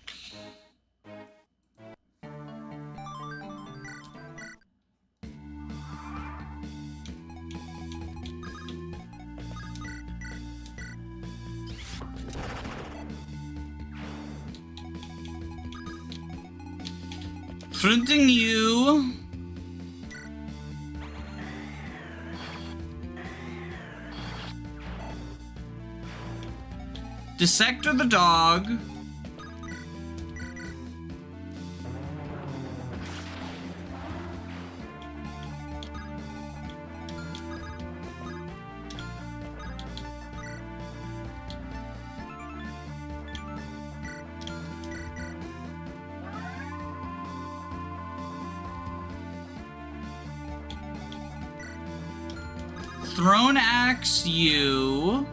Fronting you. Dissector the dog. Throne axe you.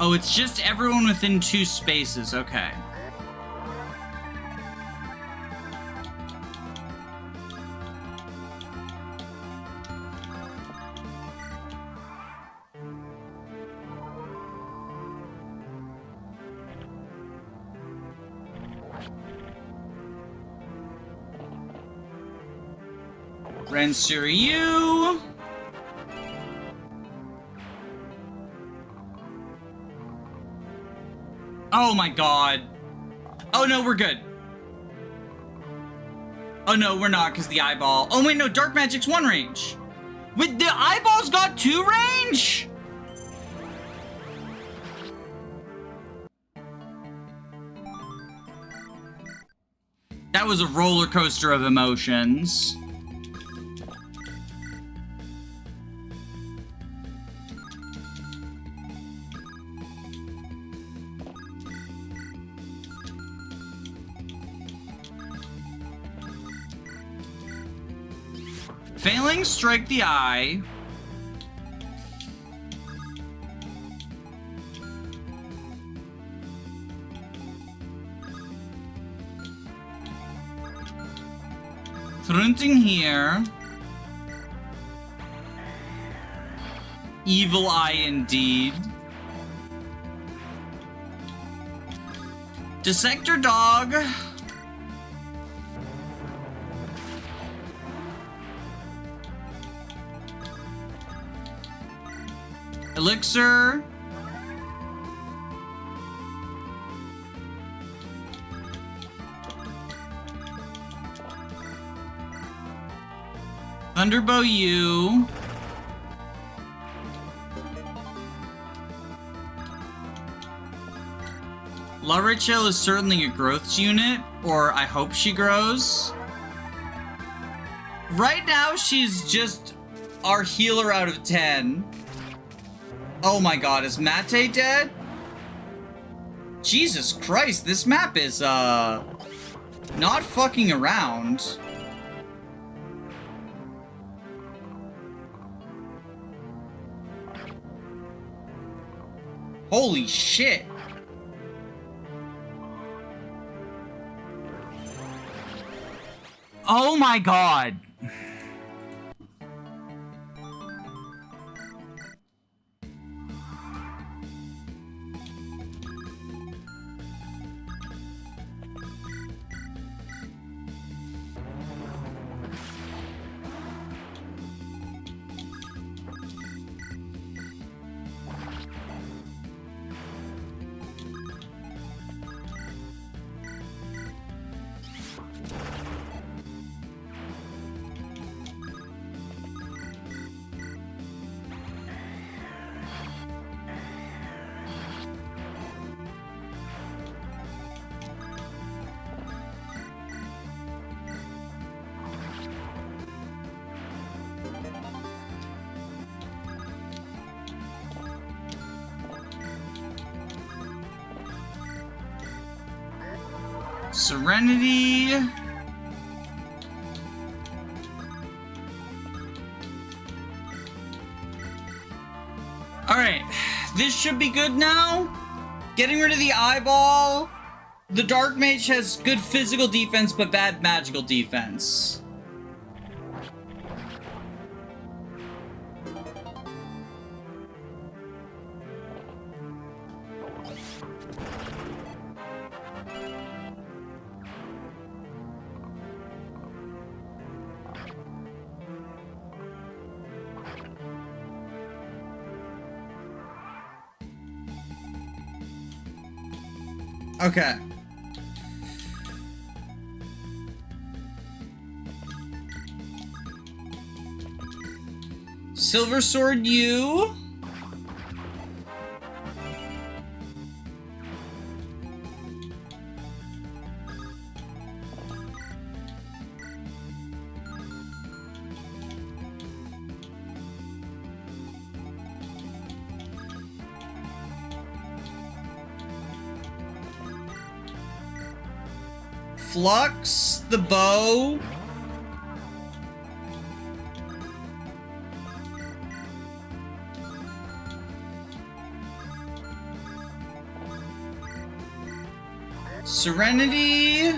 Oh, it's just everyone within 2 spaces. Okay. Rensure you. Oh my god. Oh no, we're good. Oh no, we're not, because the eyeball. Oh wait, no, Dark Magic's 1 range. Wait, the eyeball's got 2 range? That was a roller coaster of emotions. Failing strike the eye. Thrunting here. Evil eye indeed. Dissector dog. Elixir. Thunderbow you. La Rachel is certainly a growth unit, or I hope she grows. Right now, she's just our healer out of 10. Oh my god, is Mate dead? Jesus Christ, this map is, not fucking around. Holy shit. Oh my god. Serenity. Alright, this should be good now. Getting rid of the eyeball. The Dark Mage has good physical defense, but bad magical defense. Okay. Silver Sword U. Flux, the bow. Serenity.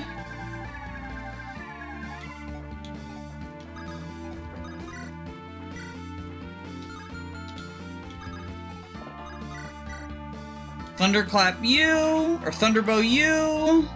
Thunderclap U, or Thunderbow U.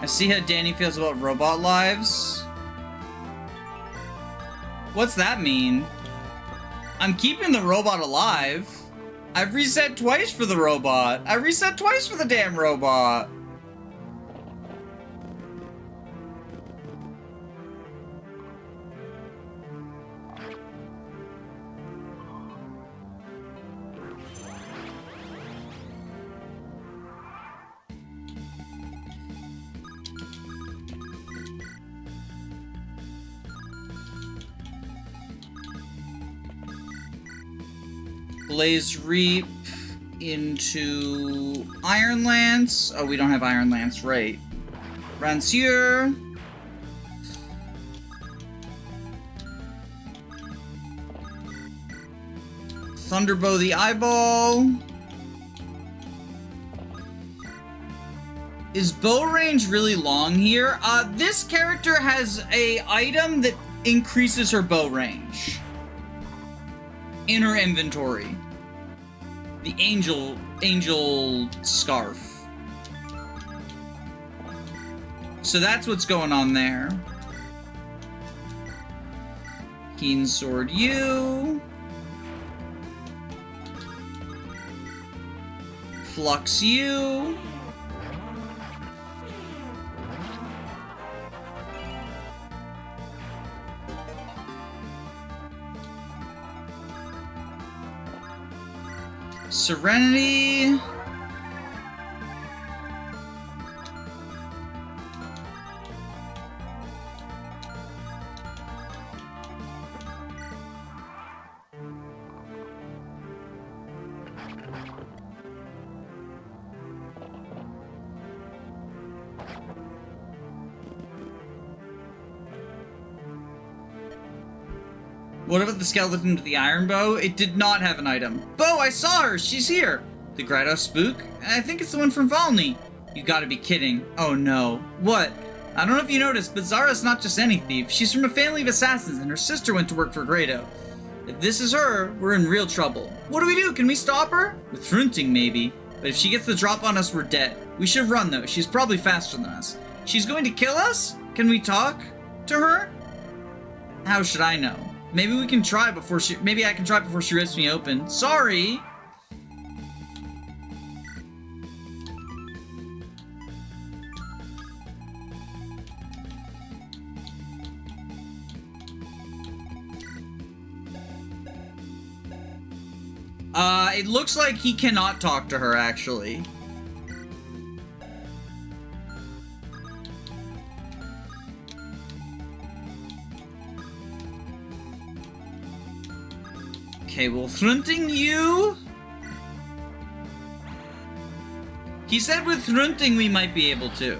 I see how Danny feels about robot lives. What's that mean? I'm keeping the robot alive. I've reset twice for the robot. I reset twice for the damn robot. Blaze Reap into Iron Lance. Oh, we don't have Iron Lance, right. Rancier. Thunderbow the Eyeball. Is bow range really long here? This character has a item that increases her bow range in her inventory. The angel scarf. So that's what's going on there. Keen Sword U. Flux U. Serenity. What about the skeleton to the iron bow? It did not have an item. Bo, I saw her! She's here! The Grotto Spook? I think it's the one from Valny. You gotta be kidding. Oh no. What? I don't know if you noticed, but Zara's not just any thief. She's from a family of assassins, and her sister went to work for Grotto. If this is her, we're in real trouble. What do we do? Can we stop her? With Frunting, maybe. But if she gets the drop on us, we're dead. We should run, though. She's probably faster than us. She's going to kill us? Can we talk to her? How should I know? Maybe we can try before she... Maybe I can try before she rips me open. Sorry! It looks like he cannot talk to her, actually. Okay, well, Thrunting you... He said with Thrunting we might be able to.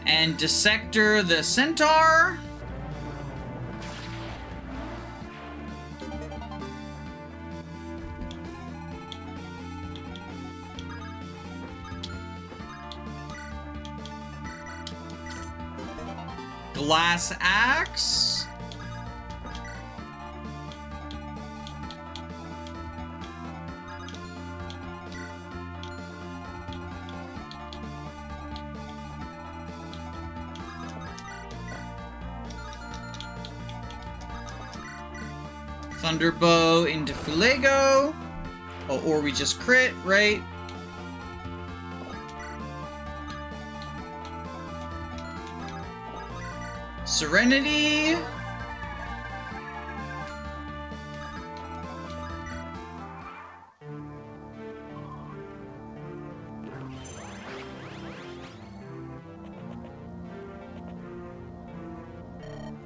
And Dissector the Centaur. Glass Axe. Thunderbow into Fulego. Oh, or we just crit, right? Serenity.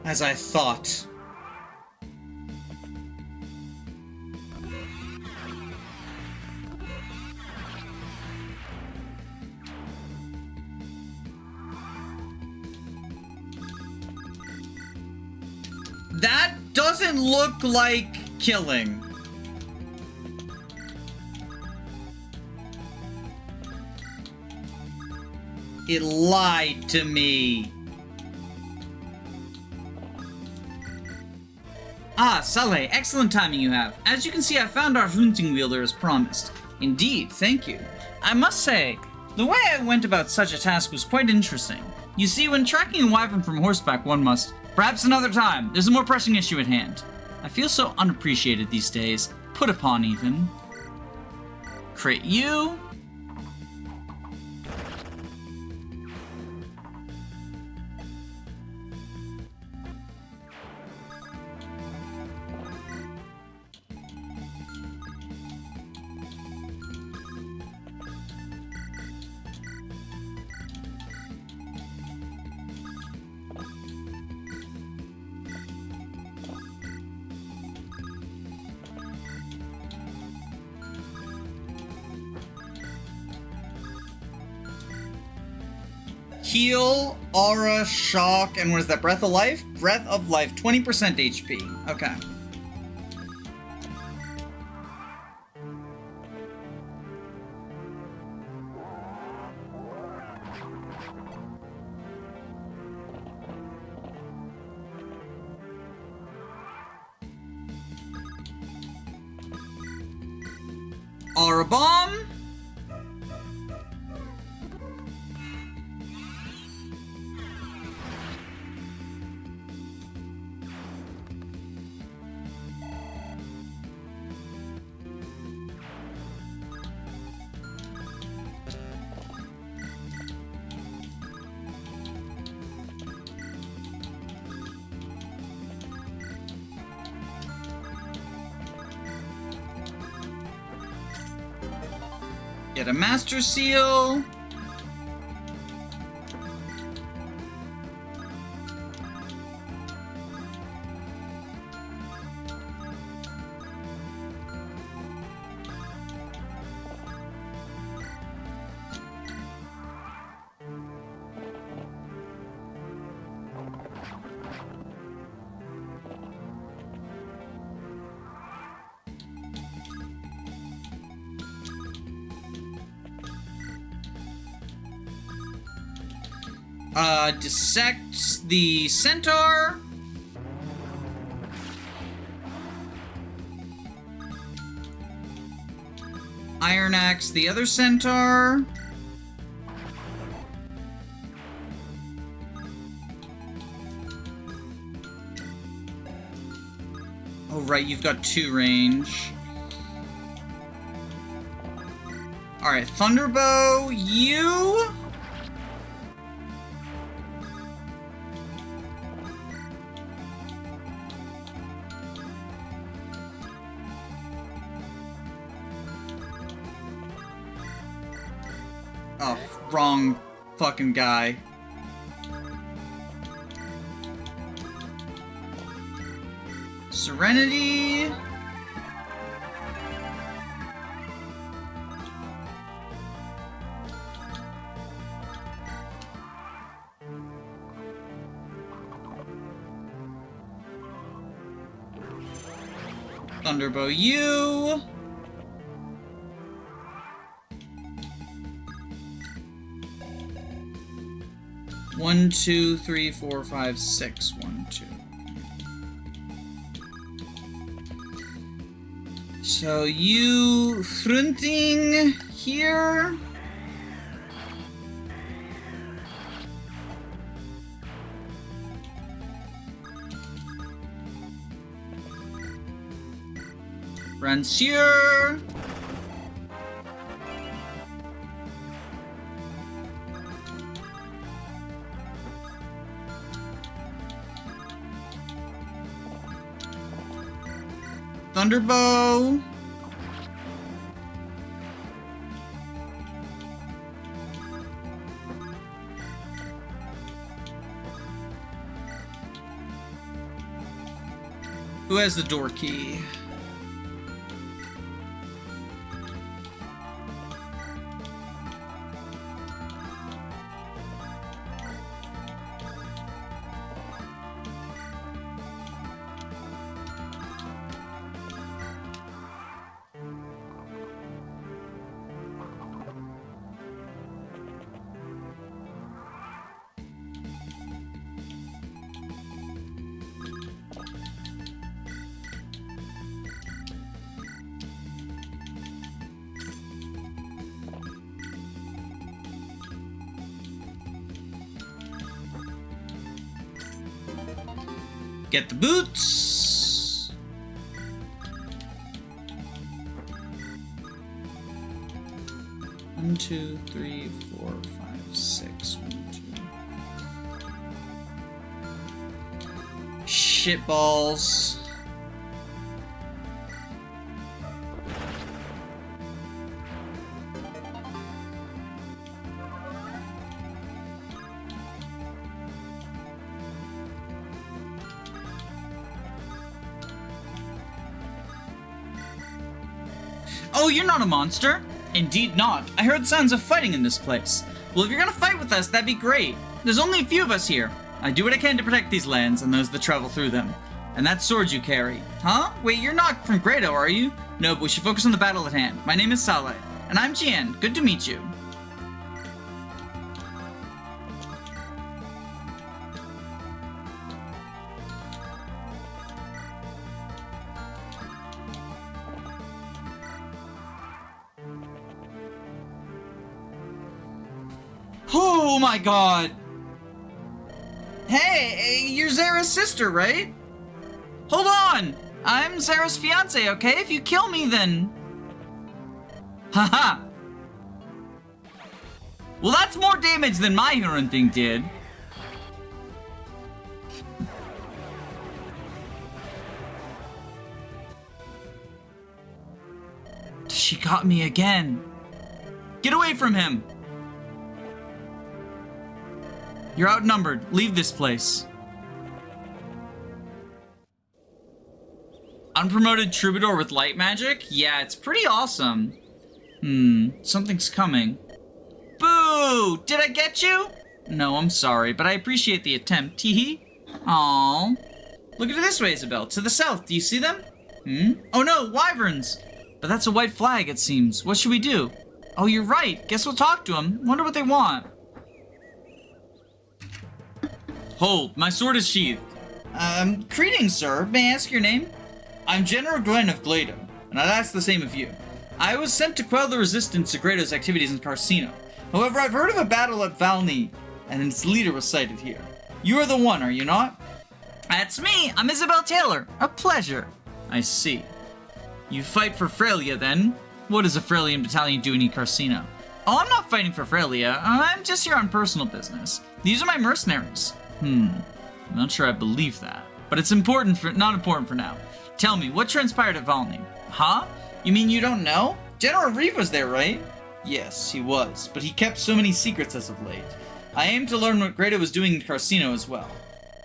As I thought. That doesn't look like killing. It lied to me. Ah, Saleh, excellent timing you have. As you can see, I found our hunting wielder as promised. Indeed, thank you. I must say, the way I went about such a task was quite interesting. You see, when tracking a wyvern from horseback, one must... Perhaps another time. There's a more pressing issue at hand. I feel so unappreciated these days. Put upon, even. Crit you. Heal, Aura, Shock, and what is that? Breath of Life? Breath of Life, 20% HP. Okay. Aura Bomb. Get a Master Seal. Dissect the Centaur. Iron Axe the other Centaur. Oh, right, you've got 2 range. Alright, Thunderbow, you... Oh, wrong fucking guy. Serenity. Thunderbow, you. One, two, three, four, five, six. 1, 2. So you fronting here. Rancier. Thunderbow. Who has the door key? Get the boots. One, two, three, 4, 5, 6. 1, 2. Shitballs. Oh, you're not a monster? Indeed not. I heard sounds of fighting in this place. Well, if you're gonna fight with us, that'd be great. There's only a few of us here. I do what I can to protect these lands and those that travel through them. And that sword you carry. Huh? Wait, you're not from Grado, are you? No, but we should focus on the battle at hand. My name is Saleh. And I'm Jian. Good to meet you. Oh my god! Hey, you're Zara's sister, right? Hold on! I'm Zara's fiance, okay? If you kill me, then... Haha! Well, that's more damage than my Huron thing did. She got me again. Get away from him! You're outnumbered. Leave this place. Unpromoted troubadour with light magic? Yeah, it's pretty awesome. Something's coming. Boo! Did I get you? No, I'm sorry, but I appreciate the attempt. Teehee. Aww. Look at it this way, Isabel. To the south, do you see them? Oh no, wyverns! But that's a white flag, it seems. What should we do? Oh, you're right. Guess we'll talk to them. Wonder what they want. Hold, my sword is sheathed. Greetings, sir. May I ask your name? I'm General Glenn of Glado, and I'd ask the same of you. I was sent to quell the resistance to Grado's activities in Carcino. However, I've heard of a battle at Valny, and its leader was sighted here. You are the one, are you not? That's me. I'm Isabel Taylor. A pleasure. I see. You fight for Frelia, then? What does a Freilian battalion do in Carcino? Oh, I'm not fighting for Frelia. I'm just here on personal business. These are my mercenaries. I'm not sure I believe that. But it's not important for now. Tell me, what transpired at Valny? Huh? You mean you don't know? General Reeve was there, right? Yes, he was, but he kept so many secrets as of late. I aim to learn what Grado was doing in Carcino as well.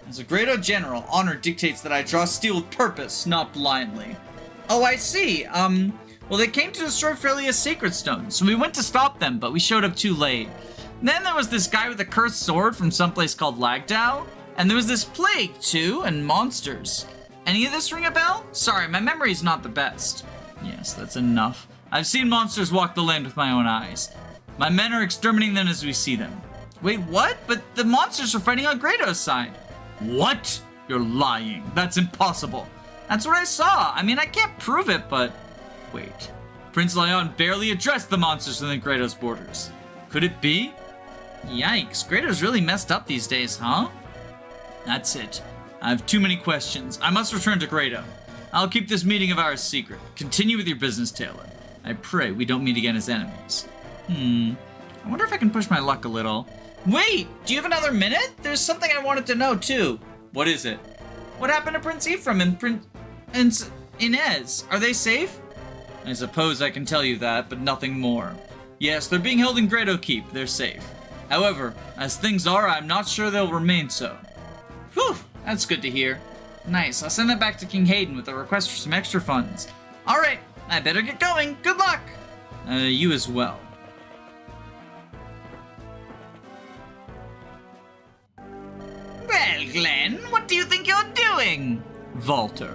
As a Grado general, honor dictates that I draw steel with purpose, not blindly. Oh, I see. Well, they came to destroy Frelia's sacred stone, so we went to stop them, but we showed up too late. Then there was this guy with a cursed sword from someplace called Lagdao, and there was this plague, too, and monsters. Any of this ring a bell? Sorry, my memory's not the best. Yes, that's enough. I've seen monsters walk the land with my own eyes. My men are exterminating them as we see them. Wait, what? But the monsters are fighting on Grado's side. What? You're lying. That's impossible. That's what I saw. I mean, I can't prove it, but... Wait. Prince Lyon barely addressed the monsters within Grado's borders. Could it be? Yikes, Grado's really messed up these days, huh? That's it. I have too many questions. I must return to Grado. I'll keep this meeting of ours secret. Continue with your business, Taylor. I pray we don't meet again as enemies. I wonder if I can push my luck a little. Wait, do you have another minute? There's something I wanted to know, too. What is it? What happened to Prince Ephraim and Prince Inez? Are they safe? I suppose I can tell you that, but nothing more. Yes, they're being held in Grado Keep. They're safe. However, as things are, I'm not sure they'll remain so. Whew, that's good to hear. Nice, I'll send that back to King Hayden with a request for some extra funds. Alright, I better get going. Good luck! You as well. Well, Glenn, what do you think you're doing? Walter,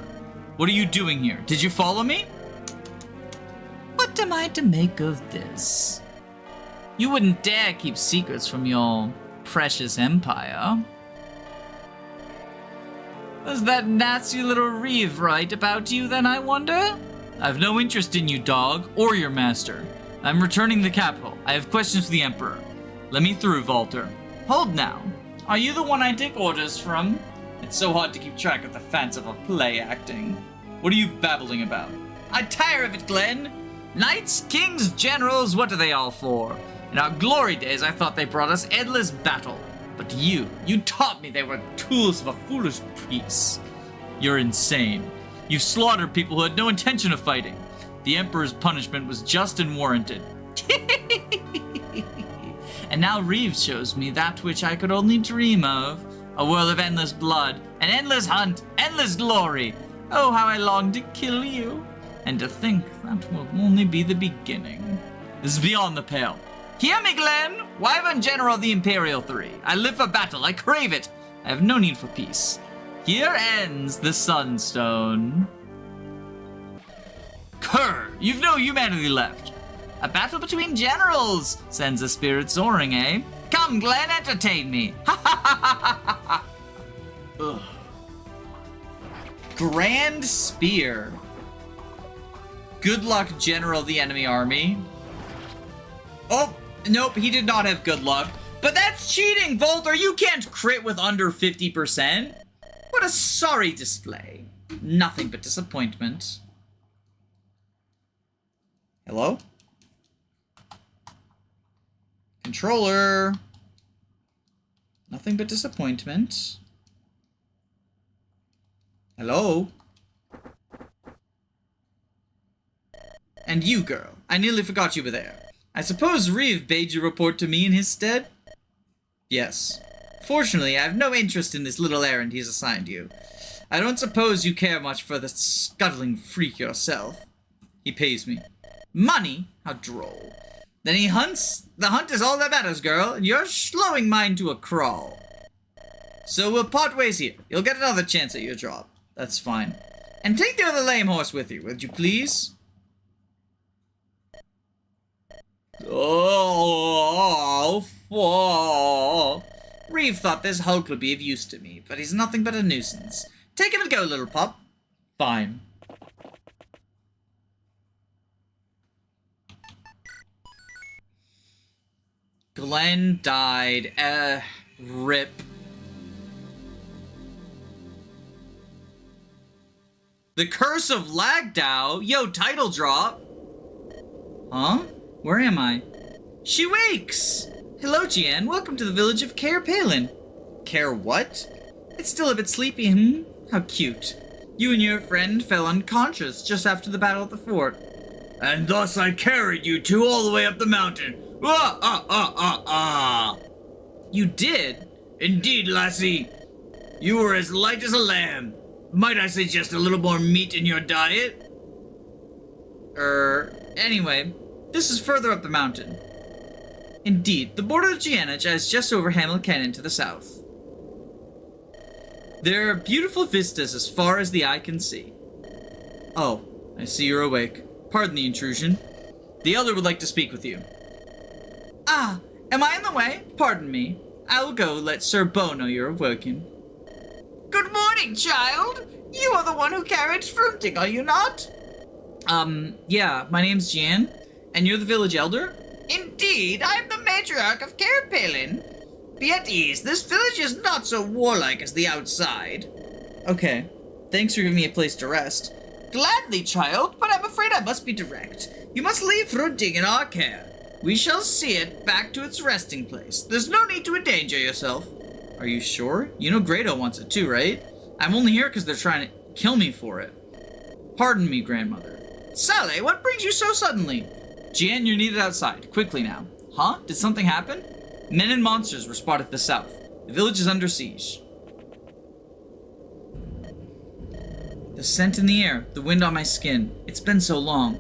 what are you doing here? Did you follow me? What am I to make of this? You wouldn't dare keep secrets from your precious empire. Was that nasty little Reeve right about you then, I wonder? I've no interest in you, dog, or your master. I'm returning the capital. I have questions for the Emperor. Let me through, Walter. Hold now. Are you the one I take orders from? It's so hard to keep track of the fans of a play acting. What are you babbling about? I tire of it, Glenn. Knights, kings, generals, what are they all for? In our glory days, I thought they brought us endless battle. But you taught me they were tools of a foolish peace. You're insane. You've slaughtered people who had no intention of fighting. The Emperor's punishment was just and warranted. And now Reeves shows me that which I could only dream of. A world of endless blood, an endless hunt, endless glory. Oh, how I long to kill you. And to think that will only be the beginning. This is beyond the pale. Hear me, Glenn! Wyvern General of the Imperial Three. I live for battle. I crave it. I have no need for peace. Here ends the Sunstone. Cur, you've no humanity left. A battle between generals sends the spirit soaring, eh? Come, Glenn, entertain me. Ha ha ha ha ha ha. Grand Spear. Good luck, General of the enemy army. Oh, nope, he did not have good luck. But that's cheating, Volter! You can't crit with under 50%. What a sorry display. Nothing but disappointment. Hello? Controller. Nothing but disappointment. Hello? And you, girl. I nearly forgot you were there. I suppose Reeve bade you report to me in his stead? Yes. Fortunately, I have no interest in this little errand he's assigned you. I don't suppose you care much for the scuttling freak yourself. He pays me. Money? How droll. Then he hunts. The hunt is all that matters, girl, and you're slowing mine to a crawl. So we'll part ways here. You'll get another chance at your job. That's fine. And take the other lame horse with you, would you please? Oh, Reeve thought this Hulk would be of use to me, but he's nothing but a nuisance. Take him and go, little pup. Fine. Glenn died. Rip. The Curse of Lagdao? Yo, title drop. Huh? Where am I? She wakes! Hello, Gian. Welcome to the village of Caer Palin. Care what? It's still a bit sleepy, How cute. You and your friend fell unconscious just after the battle at the fort. And thus I carried you two all the way up the mountain. Ah, ah, ah, ah, ah. You did? Indeed, lassie. You were as light as a lamb. Might I suggest a little more meat in your diet? Anyway, this is further up the mountain. Indeed, the border of Gianich is just over Hamel Canyon to the south. There are beautiful vistas as far as the eye can see. Oh, I see you're awake. Pardon the intrusion. The elder would like to speak with you. Ah, am I in the way? Pardon me. I will go let Sir Beau know you're awoken. Good morning, child. You are the one who carried fruiting, are you not? Yeah, my name's Gian, and you're the village elder? Indeed, I am the matriarch of Caer Palin. Be at ease, this village is not so warlike as the outside. Okay, thanks for giving me a place to rest. Gladly, child, but I'm afraid I must be direct. You must leave Fruiting in our care. We shall see it back to its resting place. There's no need to endanger yourself. Are you sure? You know Grado wants it too, right? I'm only here because they're trying to kill me for it. Pardon me, grandmother. Sally, what brings you so suddenly? Gian, you're needed outside. Quickly now. Huh? Did something happen? Men and monsters were spotted to the south. The village is under siege. The scent in the air, the wind on my skin. It's been so long.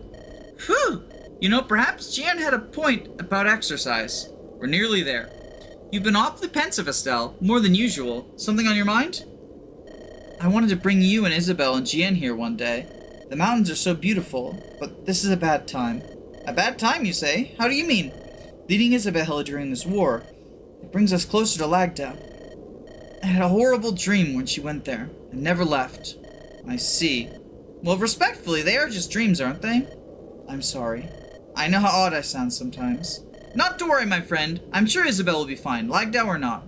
Whew! You know, perhaps Gian had a point about exercise. We're nearly there. You've been awfully pensive, Estelle. More than usual. Something on your mind? I wanted to bring you and Isabel and Gian here one day. The mountains are so beautiful, but this is a bad time. A bad time, you say? How do you mean? Leading Isabel during this war. It brings us closer to Lagda. I had a horrible dream when she went there, and never left. I see. Well, respectfully, they are just dreams, aren't they? I'm sorry. I know how odd I sound sometimes. Not to worry, my friend. I'm sure Isabel will be fine, Lagda or not.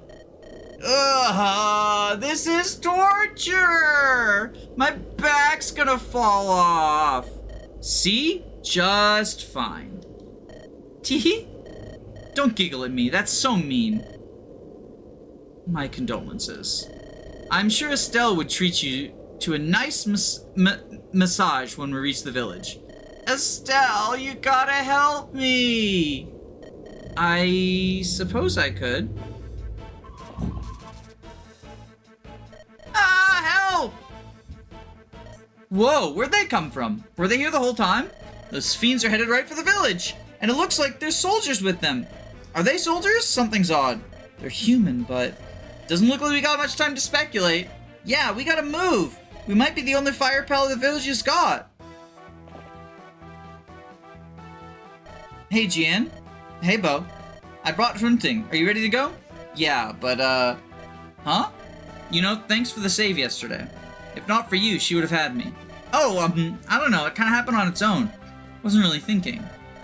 Ugh, this is torture! My back's gonna fall off. See? Just fine. Teehee? Don't giggle at me, that's so mean. My condolences. I'm sure Estelle would treat you to a nice massage when we reach the village. Estelle, you gotta help me! I suppose I could. Ah, help! Whoa, where'd they come from? Were they here the whole time? Those fiends are headed right for the village, and it looks like there's soldiers with them. Are they soldiers? Something's odd. They're human, but doesn't look like we got much time to speculate. Yeah, we gotta move. We might be the only firepower the village has got. Hey, Gian. Hey, Beau. I brought Hrunting. Are you ready to go? Yeah, but, huh? You know, thanks for the save yesterday. If not for you, she would have had me. Oh, I don't know. It kind of happened on its own. Wasn't really thinking.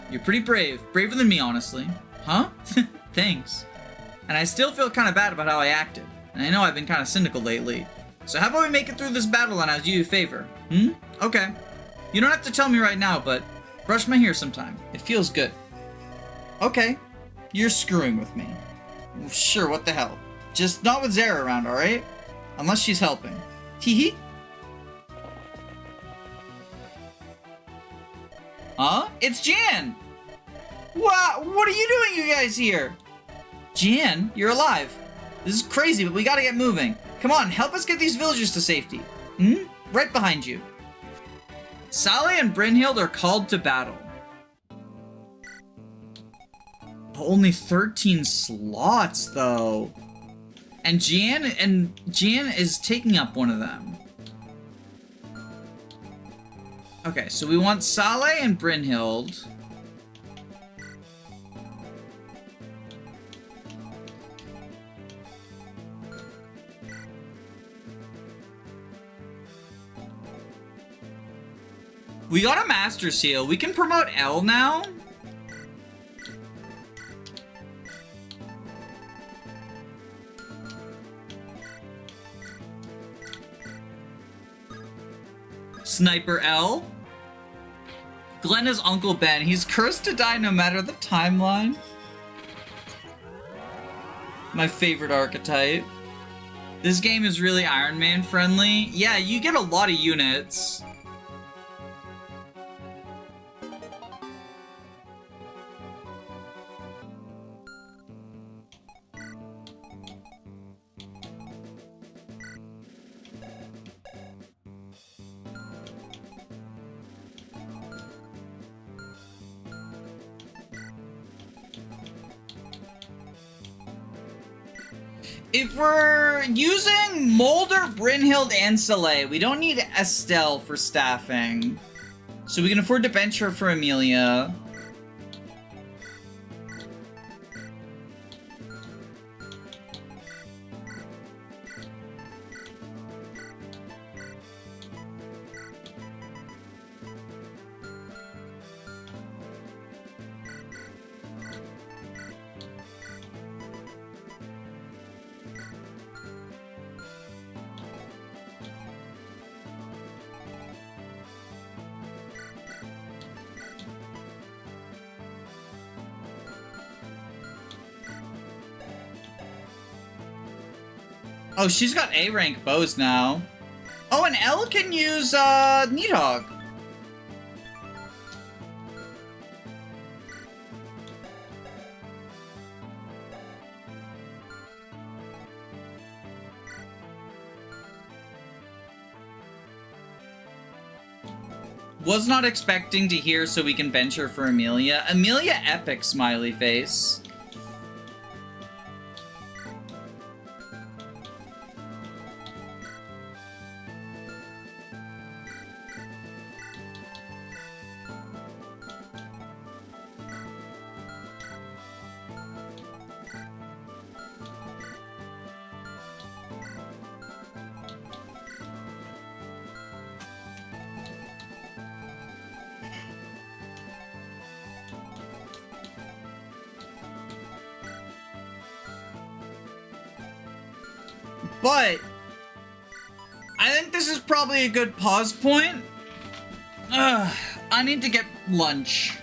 You're pretty brave. Braver than me, honestly. Huh? Thanks. And I still feel kind of bad about how I acted. And I know I've been kind of cynical lately. So how about we make it through this battle and I'll do you a favor? Okay. You don't have to tell me right now, but brush my hair sometime. It feels good. Okay. You're screwing with me. Sure, what the hell. Just not with Zara around, alright? Unless she's helping. Teehee? Huh? It's Jan! What are you doing, you guys here? Jan, you're alive. This is crazy, but we gotta get moving. Come on, help us get these villagers to safety. Right behind you. Sally and Brynhild are called to battle. Only 13 slots, though. And Jan is taking up one of them. Okay, so we want Sale and Brynhild. We got a Master Seal. We can promote L now. Sniper L. Glenn is Uncle Ben. He's cursed to die no matter the timeline. My favorite archetype. This game is really Iron Man friendly. Yeah, you get a lot of units. If we're using Mulder, Brynhild, and Soleil, we don't need Estelle for staffing. So we can afford to bench her for Amelia. Oh, she's got A rank bows now. Oh, and Elle can use Needhog. Was not expecting to hear, so we can bench her for Amelia. Amelia epic smiley face. But I think this is probably a good pause point. I need to get lunch.